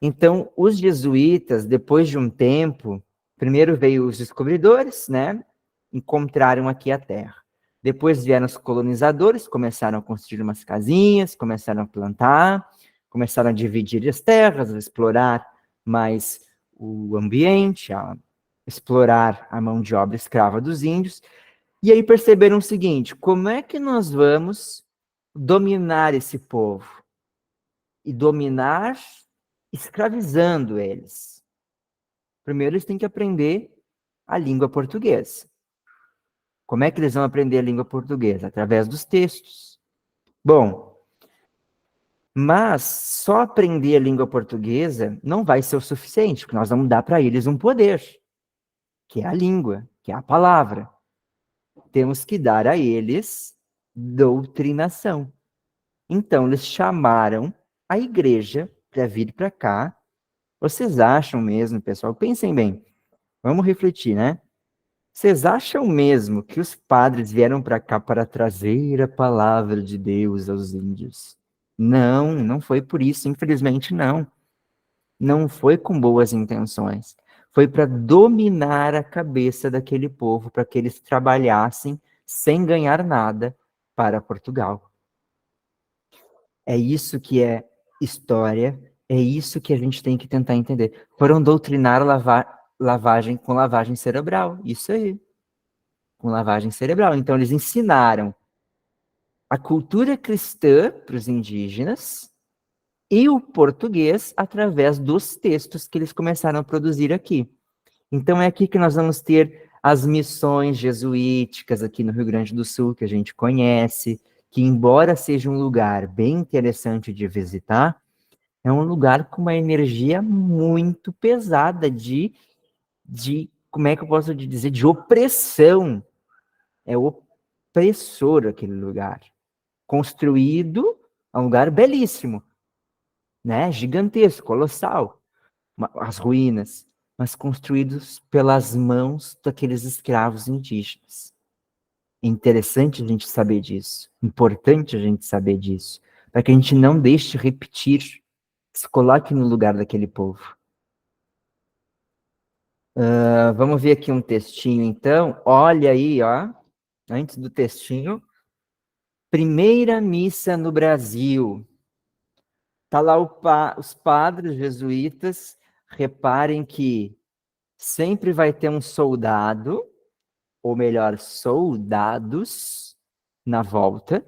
Então, os jesuítas, depois de um tempo, primeiro veio os descobridores, né? Encontraram aqui a terra. Depois vieram os colonizadores, começaram a construir umas casinhas, começaram a plantar, começaram a dividir as terras, a explorar mais o ambiente, a explorar a mão de obra escrava dos índios. E aí perceberam o seguinte: como é que nós vamos dominar esse povo? E dominar escravizando eles. Primeiro, eles têm que aprender a língua portuguesa. Como é que eles vão aprender a língua portuguesa? Através dos textos. Bom, mas só aprender a língua portuguesa não vai ser o suficiente, porque nós vamos dar para eles um poder, que é a língua, que é a palavra. Temos que dar a eles doutrinação. Então, eles chamaram a igreja para vir para cá. Vocês acham mesmo, pessoal? Pensem bem. Vamos refletir, né? Vocês acham mesmo que os padres vieram para cá para trazer a palavra de Deus aos índios? Não, não foi por isso, infelizmente não. Não foi com boas intenções. Foi para dominar a cabeça daquele povo, para que eles trabalhassem sem ganhar nada para Portugal. É isso que é história, é isso que a gente tem que tentar entender. Foram doutrinar lavagem com lavagem cerebral, isso aí, com lavagem cerebral. Então eles ensinaram a cultura cristã para os indígenas e o português através dos textos que eles começaram a produzir aqui. Então é aqui que nós vamos ter as missões jesuíticas aqui no Rio Grande do Sul, que a gente conhece, que embora seja um lugar bem interessante de visitar, é um lugar com uma energia muito pesada como é que eu posso dizer, de opressão. É opressor aquele lugar. Construído, é um lugar belíssimo, né? Gigantesco, colossal, as ruínas, mas construídos pelas mãos daqueles escravos indígenas. É interessante a gente saber disso, importante a gente saber disso, para que a gente não deixe de repetir, se coloque no lugar daquele povo. Vamos ver aqui um textinho, então. Olha aí, ó. Antes do textinho. Primeira missa no Brasil. Tá lá os padres jesuítas. Reparem que sempre vai ter um soldado, ou melhor, soldados, na volta,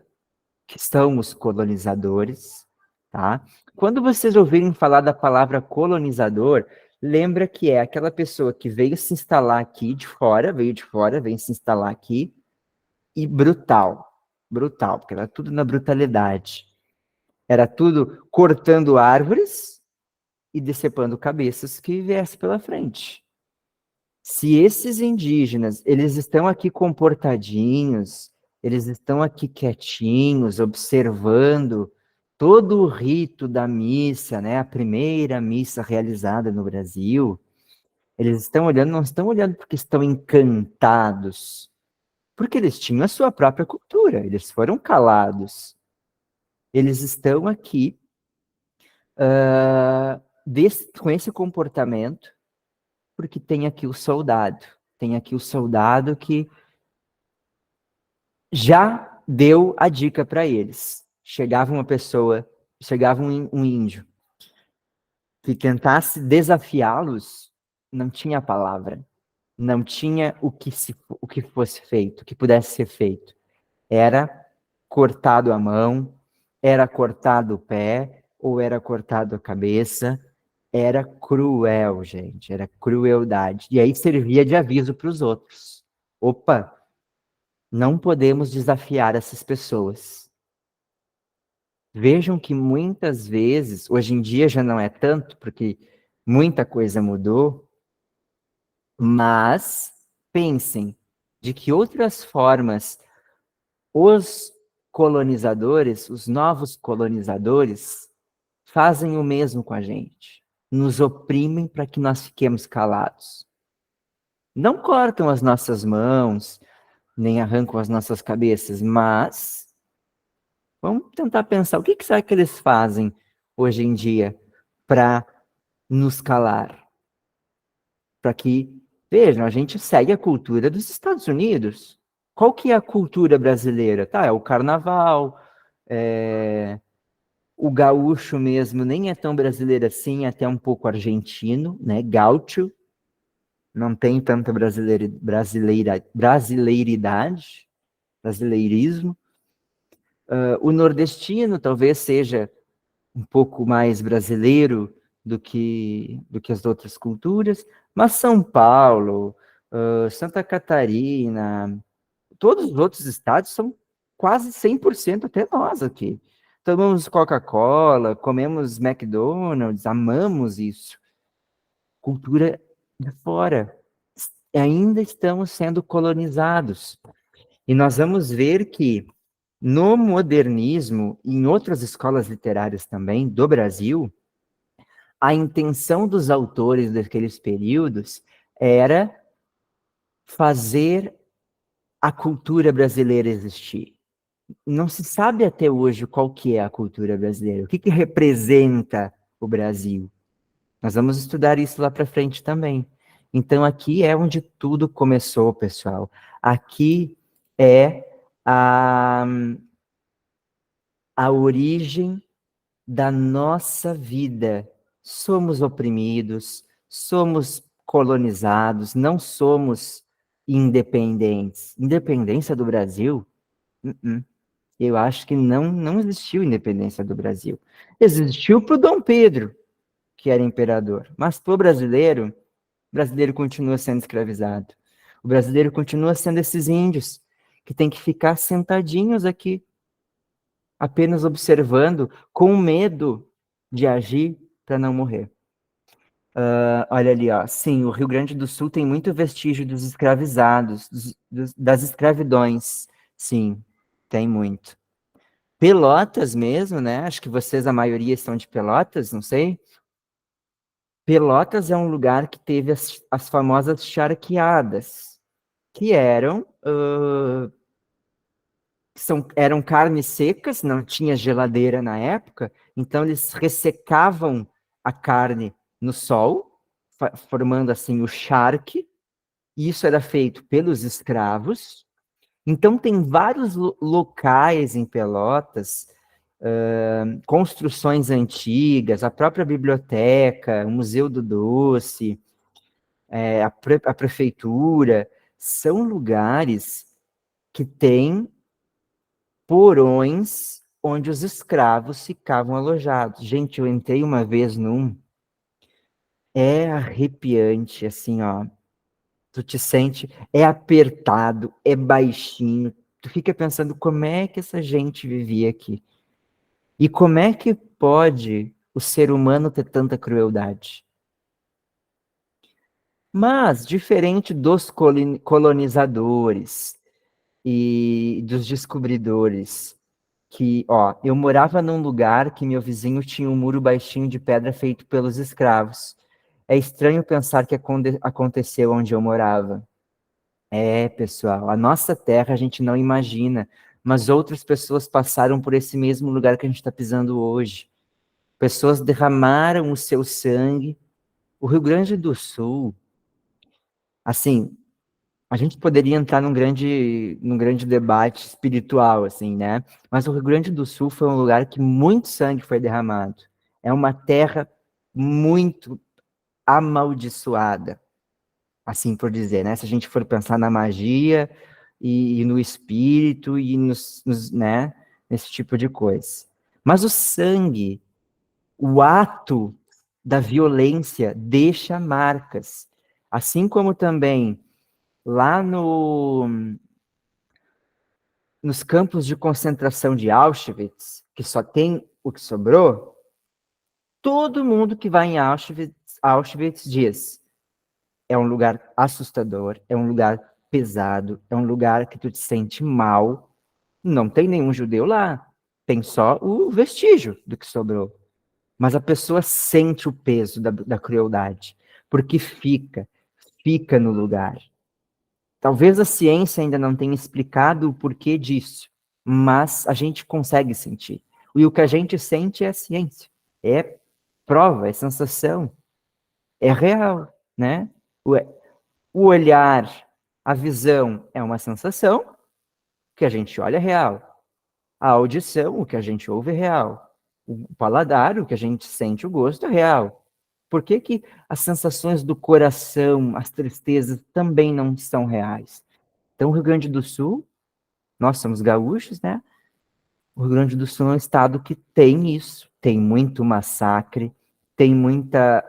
que são os colonizadores, tá? Quando vocês ouvirem falar da palavra colonizador, lembra que é aquela pessoa que veio se instalar aqui de fora, veio de fora, veio se instalar aqui, e brutal, porque era tudo na brutalidade. Era tudo cortando árvores e decepando cabeças que viesse pela frente. Se esses indígenas, eles estão aqui comportadinhos, eles estão aqui quietinhos, observando todo o rito da missa, né? A primeira missa realizada no Brasil. Eles estão olhando, não estão olhando porque estão encantados, porque eles tinham a sua própria cultura, eles foram calados. Eles estão aqui com esse comportamento, porque tem aqui o soldado. Tem aqui o soldado que já deu a dica para eles. Chegava uma pessoa, chegava um índio, que tentasse desafiá-los, não tinha palavra, não tinha o que fosse feito, o que pudesse ser feito. Era cortado a mão, era cortado o pé, ou era cortado a cabeça. Era cruel, gente, era crueldade. E aí servia de aviso para os outros. Opa, não podemos desafiar essas pessoas. Vejam que muitas vezes, hoje em dia já não é tanto, porque muita coisa mudou, mas pensem de que outras formas os colonizadores, os novos colonizadores, fazem o mesmo com a gente. Nos oprimem para que nós fiquemos calados. Não cortam as nossas mãos, nem arrancam as nossas cabeças, mas vamos tentar pensar o que será que eles fazem hoje em dia para nos calar? Para que, vejam, a gente segue a cultura dos Estados Unidos. Qual que é a cultura brasileira? Tá, é o carnaval, o gaúcho mesmo nem é tão brasileiro assim, é até um pouco argentino, né? Gaúcho, não tem tanta brasileiridade, brasileirismo. O nordestino talvez seja um pouco mais brasileiro do que as outras culturas, mas São Paulo, Santa Catarina, todos os outros estados são quase 100% até nós aqui. Tomamos Coca-Cola, comemos McDonald's, amamos isso. Cultura de fora. Ainda estamos sendo colonizados. E nós vamos ver que no modernismo, e em outras escolas literárias também do Brasil, a intenção dos autores daqueles períodos era fazer a cultura brasileira existir. Não se sabe até hoje qual que é a cultura brasileira, o que representa o Brasil. Nós vamos estudar isso lá para frente também. Então, aqui é onde tudo começou, pessoal. Aqui é a origem da nossa vida. Somos oprimidos, somos colonizados, não somos independentes. Independência do Brasil? Eu acho que não existiu independência do Brasil. Existiu para o Dom Pedro, que era imperador, mas para o brasileiro continua sendo escravizado. O brasileiro continua sendo esses índios que tem que ficar sentadinhos aqui, apenas observando, com medo de agir para não morrer. Olha ali, ó. Sim, o Rio Grande do Sul tem muito vestígio dos escravizados, das escravidões. Sim, tem muito. Pelotas mesmo, né? Acho que vocês, a maioria, estão de Pelotas, não sei. Pelotas é um lugar que teve as famosas charqueadas, que eram carnes secas, não tinha geladeira na época, então eles ressecavam a carne no sol, formando assim o charque, e isso era feito pelos escravos. Então tem vários locais em Pelotas, construções antigas, a própria biblioteca, o Museu do Doce, a prefeitura, são lugares que têm porões onde os escravos ficavam alojados. Gente, eu entrei uma vez num, é arrepiante, assim, ó. Tu te sente, é apertado, é baixinho. Tu fica pensando como é que essa gente vivia aqui. E como é que pode o ser humano ter tanta crueldade? Mas, diferente dos colonizadores e dos descobridores, que, ó, eu morava num lugar que meu vizinho tinha um muro baixinho de pedra feito pelos escravos. É estranho pensar que aconteceu onde eu morava. É, pessoal, a nossa terra a gente não imagina, mas outras pessoas passaram por esse mesmo lugar que a gente está pisando hoje. Pessoas derramaram o seu sangue. O Rio Grande do Sul, assim, a gente poderia entrar num grande debate espiritual, assim, né? Mas o Rio Grande do Sul foi um lugar que muito sangue foi derramado. É uma terra muito amaldiçoada, assim por dizer, né? Se a gente for pensar na magia e no espírito e né? Nesse tipo de coisa. Mas o sangue, o ato da violência deixa marcas. Assim como também lá nos campos de concentração de Auschwitz, que só tem o que sobrou, todo mundo que vai em Auschwitz diz: é um lugar assustador, é um lugar pesado, é um lugar que tu te sente mal. Não tem nenhum judeu lá, tem só o vestígio do que sobrou. Mas a pessoa sente o peso da crueldade, porque fica no lugar. Talvez a ciência ainda não tenha explicado o porquê disso, mas a gente consegue sentir. E o que a gente sente é a ciência, é prova, é sensação, é real, né? O, o olhar, a visão é uma sensação, o que a gente olha é real. A audição, o que a gente ouve é real. O paladar, o que a gente sente, o gosto é real. Por que que as sensações do coração, as tristezas também não são reais? Então, o Rio Grande do Sul, nós somos gaúchos, né? O Rio Grande do Sul é um estado que tem isso, tem muito massacre, tem muita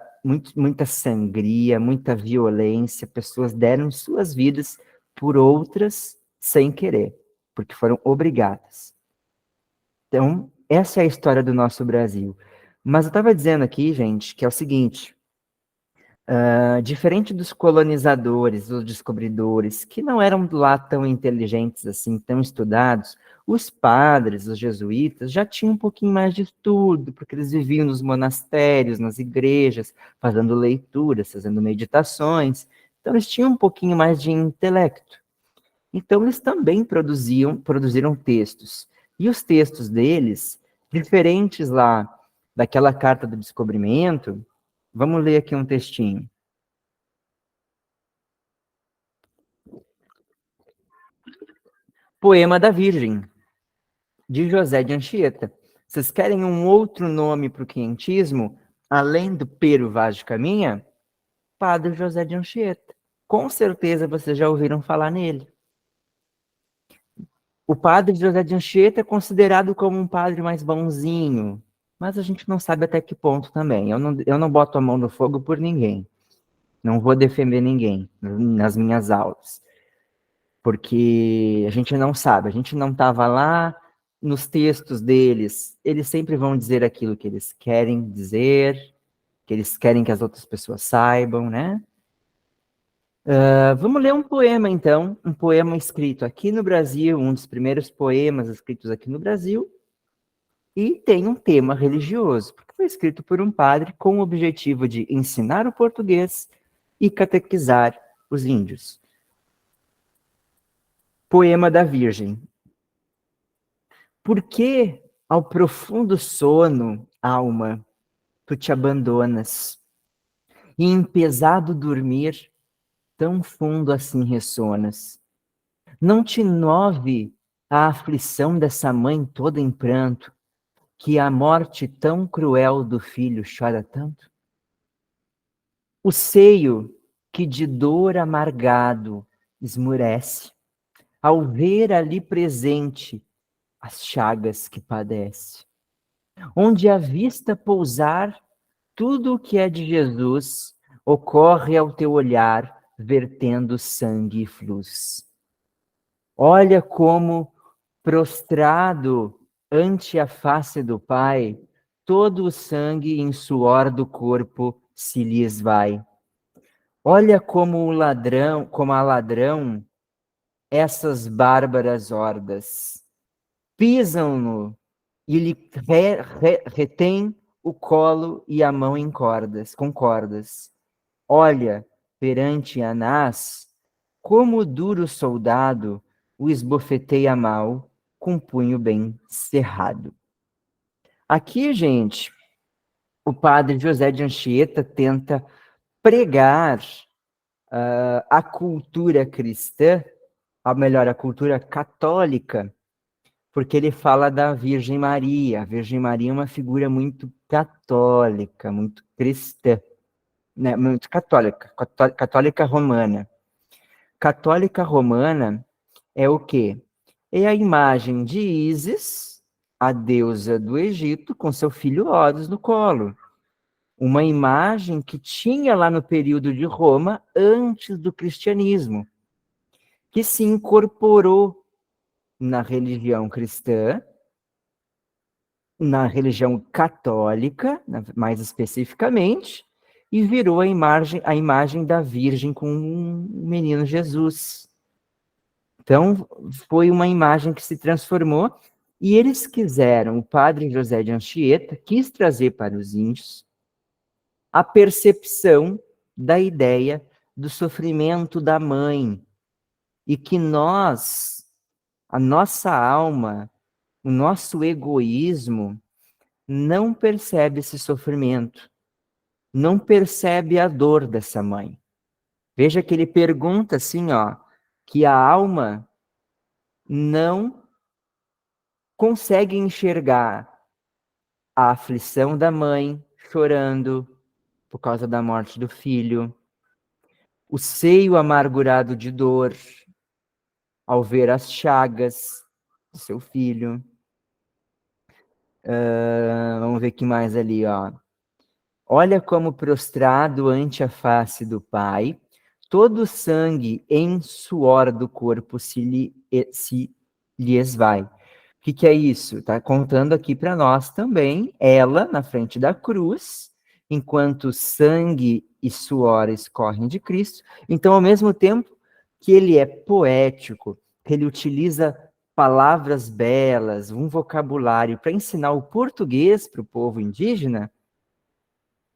sangria, muita violência, pessoas deram suas vidas por outras sem querer, porque foram obrigadas. Então, essa é a história do nosso Brasil. Mas eu estava dizendo aqui, gente, que é o seguinte: diferente dos colonizadores, dos descobridores, que não eram lá tão inteligentes assim, tão estudados, os padres, os jesuítas, já tinham um pouquinho mais de estudo, porque eles viviam nos monastérios, nas igrejas, fazendo leituras, fazendo meditações. Então, eles tinham um pouquinho mais de intelecto. Então, eles também produziram textos. E os textos deles, diferentes lá daquela carta do descobrimento, vamos ler aqui um textinho. Poema da Virgem, de José de Anchieta. Vocês querem um outro nome para o quientismo, além do Pero Vaz de Caminha? Padre José de Anchieta. Com certeza vocês já ouviram falar nele. O padre José de Anchieta é considerado como um padre mais bonzinho, mas a gente não sabe até que ponto também. Eu não boto a mão no fogo por ninguém. Não vou defender ninguém nas minhas aulas. Porque a gente não sabe, a gente não estava lá. Nos textos deles, eles sempre vão dizer aquilo que eles querem dizer, que eles querem que as outras pessoas saibam, né? Vamos ler um poema, então, um poema escrito aqui no Brasil, um dos primeiros poemas escritos aqui no Brasil, e tem um tema religioso, porque foi escrito por um padre com o objetivo de ensinar o português e catequizar os índios. Poema da Virgem. Por que ao profundo sono, alma, tu te abandonas? e em pesado dormir, tão fundo assim ressonas. Não te move a aflição dessa mãe toda em pranto, que a morte tão cruel do filho chora tanto? O seio que de dor amargado esmurece, ao ver ali presente as chagas que padece. Onde a vista pousar, tudo o que é de Jesus ocorre ao teu olhar, vertendo sangue e fluz. Olha como, prostrado ante a face do Pai, todo o sangue em suor do corpo se lhes vai. Olha como o ladrão, como a ladrão, essas bárbaras hordas pisam-no e lhe retém o colo e a mão em cordas, com cordas. Olha, perante Anás, como o duro soldado o esbofeteia mal com punho bem cerrado. Aqui, gente, o padre José de Anchieta tenta pregar a cultura cristã, ou melhor, a cultura católica, porque ele fala da Virgem Maria. A Virgem Maria é uma figura muito católica, muito cristã, né? Muito católica, católica romana. Católica romana é o quê? É a imagem de Ísis, a deusa do Egito, com seu filho Horus no colo. Uma imagem que tinha lá no período de Roma, antes do cristianismo, que se incorporou na religião cristã, na religião católica, mais especificamente, e virou a imagem da Virgem com o menino Jesus. Então, foi uma imagem que se transformou, e eles quiseram, o padre José de Anchieta quis trazer para os índios a percepção da ideia do sofrimento da mãe, e que nós, a nossa alma, o nosso egoísmo, não percebe esse sofrimento, não percebe a dor dessa mãe. Veja que ele pergunta assim, ó, que a alma não consegue enxergar a aflição da mãe chorando por causa da morte do filho, o seio amargurado de dor ao ver as chagas do seu filho. Vamos ver o que mais ali, ó. Olha como prostrado ante a face do Pai, todo o sangue em suor do corpo se lhe esvai. O que é isso? Está contando aqui para nós também, ela na frente da cruz, enquanto sangue e suor escorrem de Cristo. Então, ao mesmo tempo que ele é poético, que ele utiliza palavras belas, um vocabulário para ensinar o português para o povo indígena,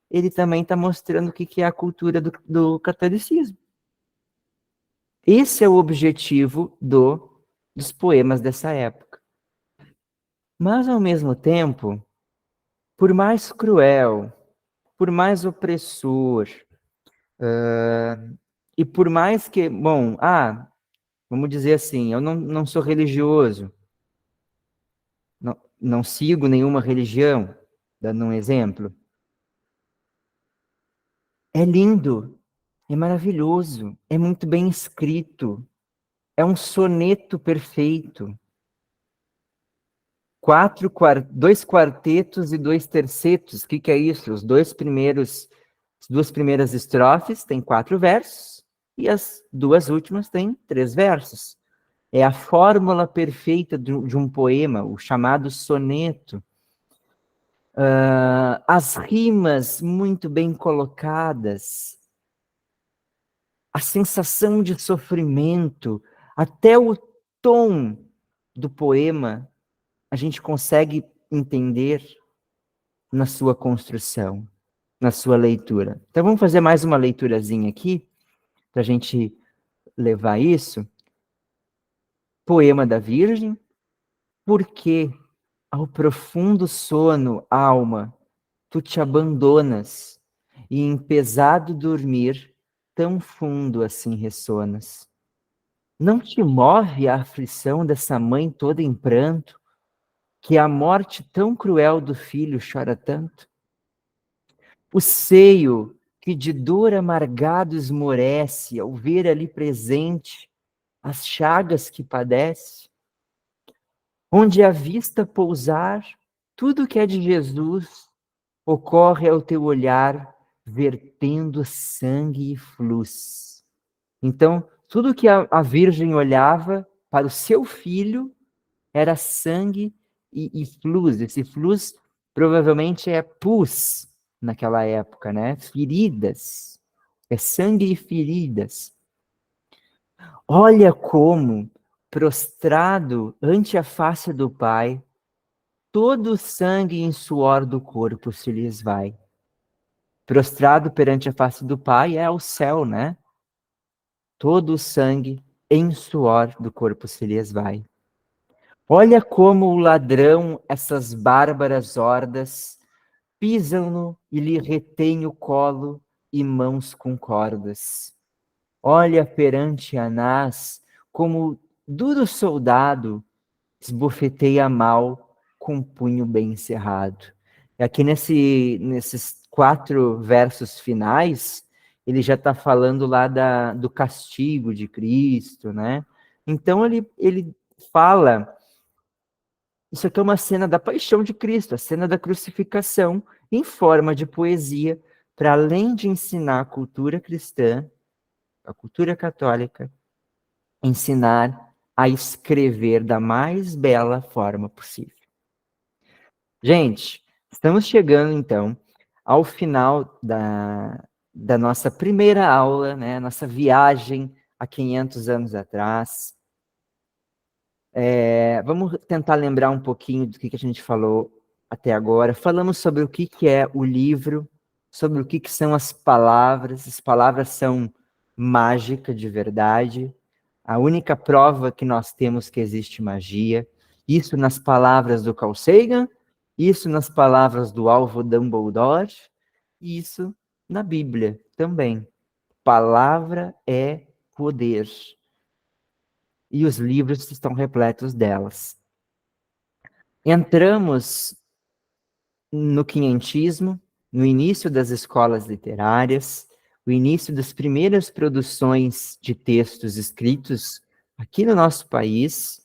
ele também está mostrando o que é a cultura do catolicismo. Esse é o objetivo dos poemas dessa época. Mas, ao mesmo tempo, por mais cruel, por mais opressor, e por mais que, bom, vamos dizer assim, eu não sou religioso, não sigo nenhuma religião, dando um exemplo. É lindo, é maravilhoso, é muito bem escrito, é um soneto perfeito. Dois quartetos e dois tercetos. O que é isso? As duas primeiras estrofes têm 4 versos e as duas últimas têm 3 versos. É a fórmula perfeita de um poema, o chamado soneto. As rimas muito bem colocadas, a sensação de sofrimento, até o tom do poema, a gente consegue entender na sua construção, na sua leitura. Então vamos fazer mais uma leiturazinha aqui, para a gente levar isso. Poema da Virgem. Porque ao profundo sono, alma, tu te abandonas, e em pesado dormir, tão fundo assim ressonas. Não te move a aflição dessa mãe toda em pranto, que a morte tão cruel do filho chora tanto? O seio que de dor amargado esmorece ao ver ali presente as chagas que padece, onde a vista pousar, tudo que é de Jesus ocorre ao teu olhar, vertendo sangue e fluz. Então, tudo que a Virgem olhava para o seu filho era sangue e fluz. Esse fluz provavelmente é pus naquela época, né? Feridas. É sangue e feridas. Olha como, prostrado ante a face do Pai, todo o sangue em suor do corpo se lhes vai. Prostrado perante a face do Pai é o céu, né? Todo o sangue em suor do corpo se lhes vai. Olha como o ladrão, essas bárbaras hordas, pisam-no e lhe retém o colo e mãos com cordas. Olha perante Anás como duro soldado esbofeteia mal com um punho bem cerrado. E aqui nesses 4 versos finais, ele já está falando lá do castigo de Cristo, né? Então ele fala, isso aqui é uma cena da paixão de Cristo, a cena da crucificação, em forma de poesia, para além de ensinar a cultura cristã, a cultura católica, ensinar a escrever da mais bela forma possível. Gente, estamos chegando então ao final da nossa primeira aula, né? Nossa viagem há 500 anos atrás. Vamos tentar lembrar um pouquinho do que a gente falou até agora. Falamos sobre o que é o livro, sobre o que são as palavras. As palavras são mágica de verdade. A única prova que nós temos que existe magia. Isso nas palavras do Carl Sagan, isso nas palavras do Alvo Dumbledore, e isso na Bíblia também. Palavra é poder. E os livros estão repletos delas. Entramos no quinhentismo, no início das escolas literárias, o início das primeiras produções de textos escritos aqui no nosso país,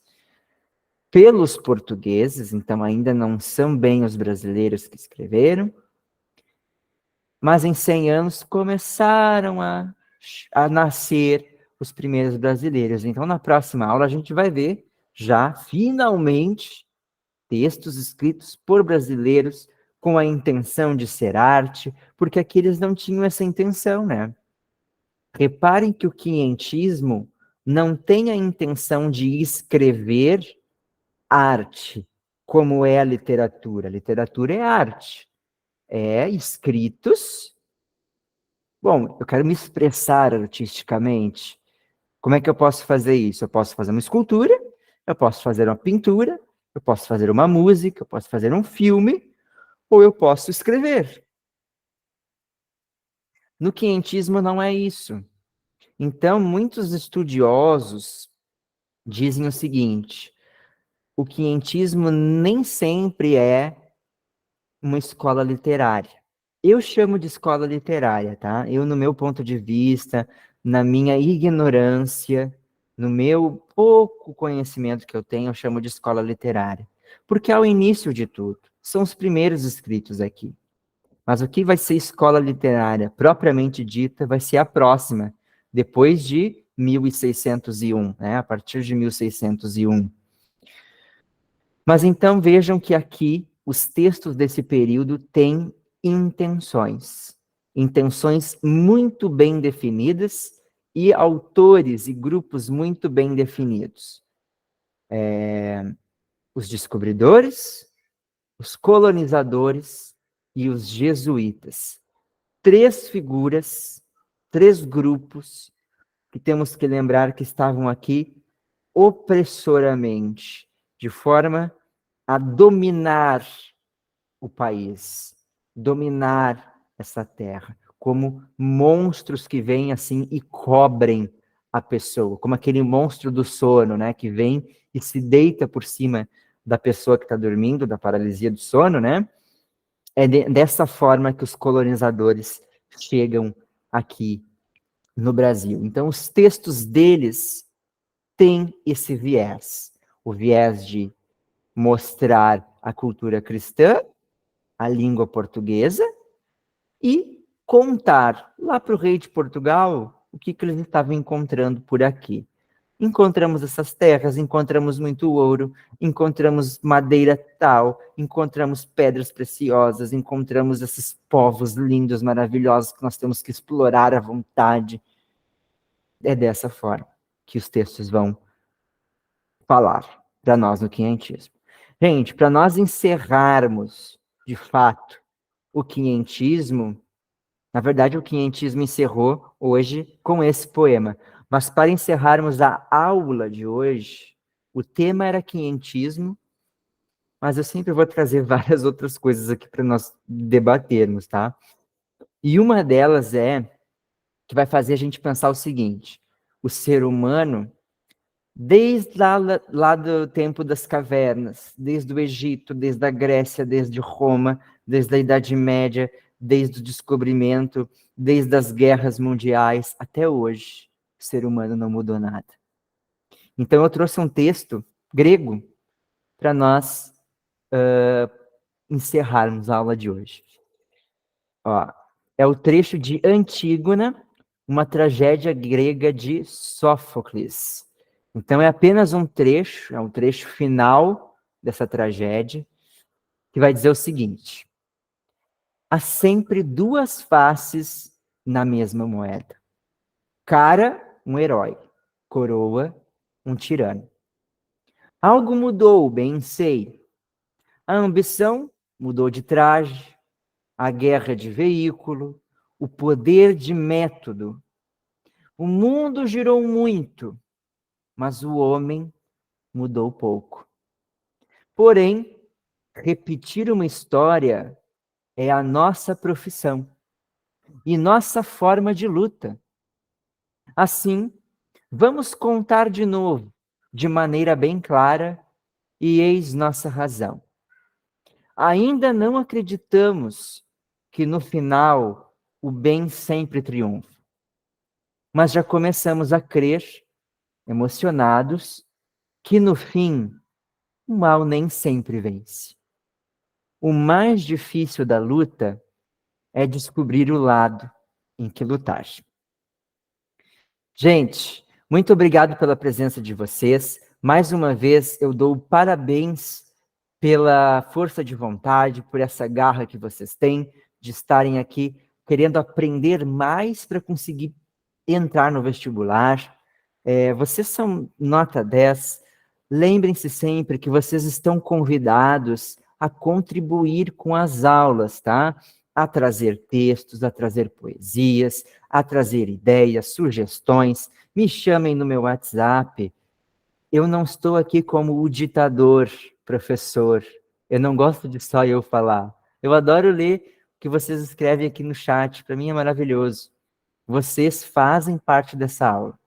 pelos portugueses, então ainda não são bem os brasileiros que escreveram, mas em 100 anos começaram a nascer os primeiros brasileiros. Então, na próxima aula, a gente vai ver já, finalmente, textos escritos por brasileiros com a intenção de ser arte, porque aqui eles não tinham essa intenção, né? Reparem que o quinhentismo não tem a intenção de escrever arte, como é a literatura. A literatura é arte. É escritos. Bom, eu quero me expressar artisticamente. Como é que eu posso fazer isso? Eu posso fazer uma escultura, eu posso fazer uma pintura, eu posso fazer uma música, eu posso fazer um filme, ou eu posso escrever. No quinhentismo não é isso. Então, muitos estudiosos dizem o seguinte: o quinhentismo nem sempre é uma escola literária. Eu chamo de escola literária, tá? Eu, no meu ponto de vista, na minha ignorância, no meu pouco conhecimento que eu tenho, eu chamo de escola literária. Porque é o início de tudo. São os primeiros escritos aqui. Mas o que vai ser escola literária propriamente dita vai ser a próxima, depois de 1601, né? A partir de 1601. Mas então vejam que aqui os textos desse período têm intenções. Intenções muito bem definidas e autores e grupos muito bem definidos. Os descobridores, os colonizadores e os jesuítas. 3 figuras, 3 grupos que temos que lembrar que estavam aqui opressoramente, de forma a dominar o país, dominar essa terra, como monstros que vêm assim e cobrem a pessoa, como aquele monstro do sono, né, que vem e se deita por cima da pessoa que está dormindo, da paralisia do sono, né? É dessa forma que os colonizadores chegam aqui no Brasil. Então, os textos deles têm esse viés, o viés de mostrar a cultura cristã, a língua portuguesa, e contar lá para o rei de Portugal o que eles estavam encontrando por aqui. Encontramos essas terras, encontramos muito ouro, encontramos madeira tal, encontramos pedras preciosas, encontramos esses povos lindos, maravilhosos que nós temos que explorar à vontade. É dessa forma que os textos vão falar para nós no quinhentismo. Gente, para nós encerrarmos, de fato, o quinhentismo, na verdade, o quinhentismo encerrou hoje com esse poema. Mas para encerrarmos a aula de hoje, o tema era quinhentismo, mas eu sempre vou trazer várias outras coisas aqui para nós debatermos, tá? E uma delas é que vai fazer a gente pensar o seguinte: o ser humano, desde lá do tempo das cavernas, desde o Egito, desde a Grécia, desde Roma, desde a Idade Média, desde o descobrimento, desde as guerras mundiais até hoje, o ser humano não mudou nada. Então eu trouxe um texto grego para nós encerrarmos a aula de hoje. Ó, é o trecho de Antígona, uma tragédia grega de Sófocles. Então é apenas um trecho, é um trecho final dessa tragédia, que vai dizer o seguinte: há sempre duas faces na mesma moeda. Cara, um herói. Coroa, um tirano. Algo mudou, bem sei. A ambição mudou de traje, a guerra de veículo, o poder de método. O mundo girou muito, mas o homem mudou pouco. Porém, repetir uma história é a nossa profissão e nossa forma de luta. Assim, vamos contar de novo, de maneira bem clara, e eis nossa razão. Ainda não acreditamos que no final o bem sempre triunfa, mas já começamos a crer, emocionados, que no fim o mal nem sempre vence. O mais difícil da luta é descobrir o lado em que lutar. Gente, muito obrigado pela presença de vocês. Mais uma vez, eu dou parabéns pela força de vontade, por essa garra que vocês têm de estarem aqui querendo aprender mais para conseguir entrar no vestibular. Vocês são nota 10. Lembrem-se sempre que vocês estão convidados a contribuir com as aulas, tá? A trazer textos, a trazer poesias, a trazer ideias, sugestões. Me chamem no meu WhatsApp. Eu não estou aqui como o ditador, professor. Eu não gosto de só eu falar. Eu adoro ler o que vocês escrevem aqui no chat. Para mim é maravilhoso. Vocês fazem parte dessa aula,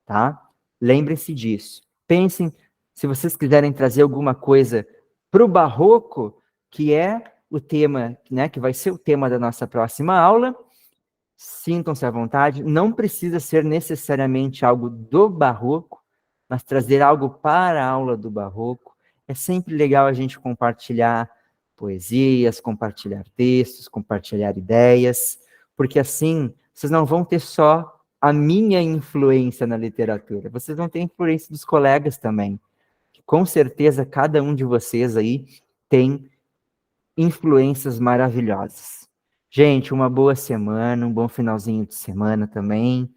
tá? Lembrem-se disso. Pensem, se vocês quiserem trazer alguma coisa para o barroco, que é o tema, né, que vai ser o tema da nossa próxima aula, sintam-se à vontade. Não precisa ser necessariamente algo do barroco, mas trazer algo para a aula do barroco. É sempre legal a gente compartilhar poesias, compartilhar textos, compartilhar ideias, porque assim vocês não vão ter só a minha influência na literatura, vocês vão ter influência dos colegas também. Com certeza, cada um de vocês aí tem influências maravilhosas. Gente, uma boa semana, um bom finalzinho de semana também.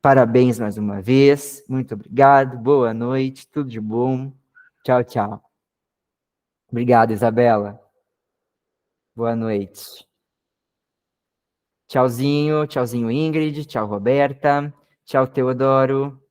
Parabéns mais uma vez, muito obrigado, boa noite, tudo de bom. Tchau, tchau. Obrigado, Isabela. Boa noite. Tchauzinho, tchauzinho Ingrid, tchau Roberta, tchau Teodoro.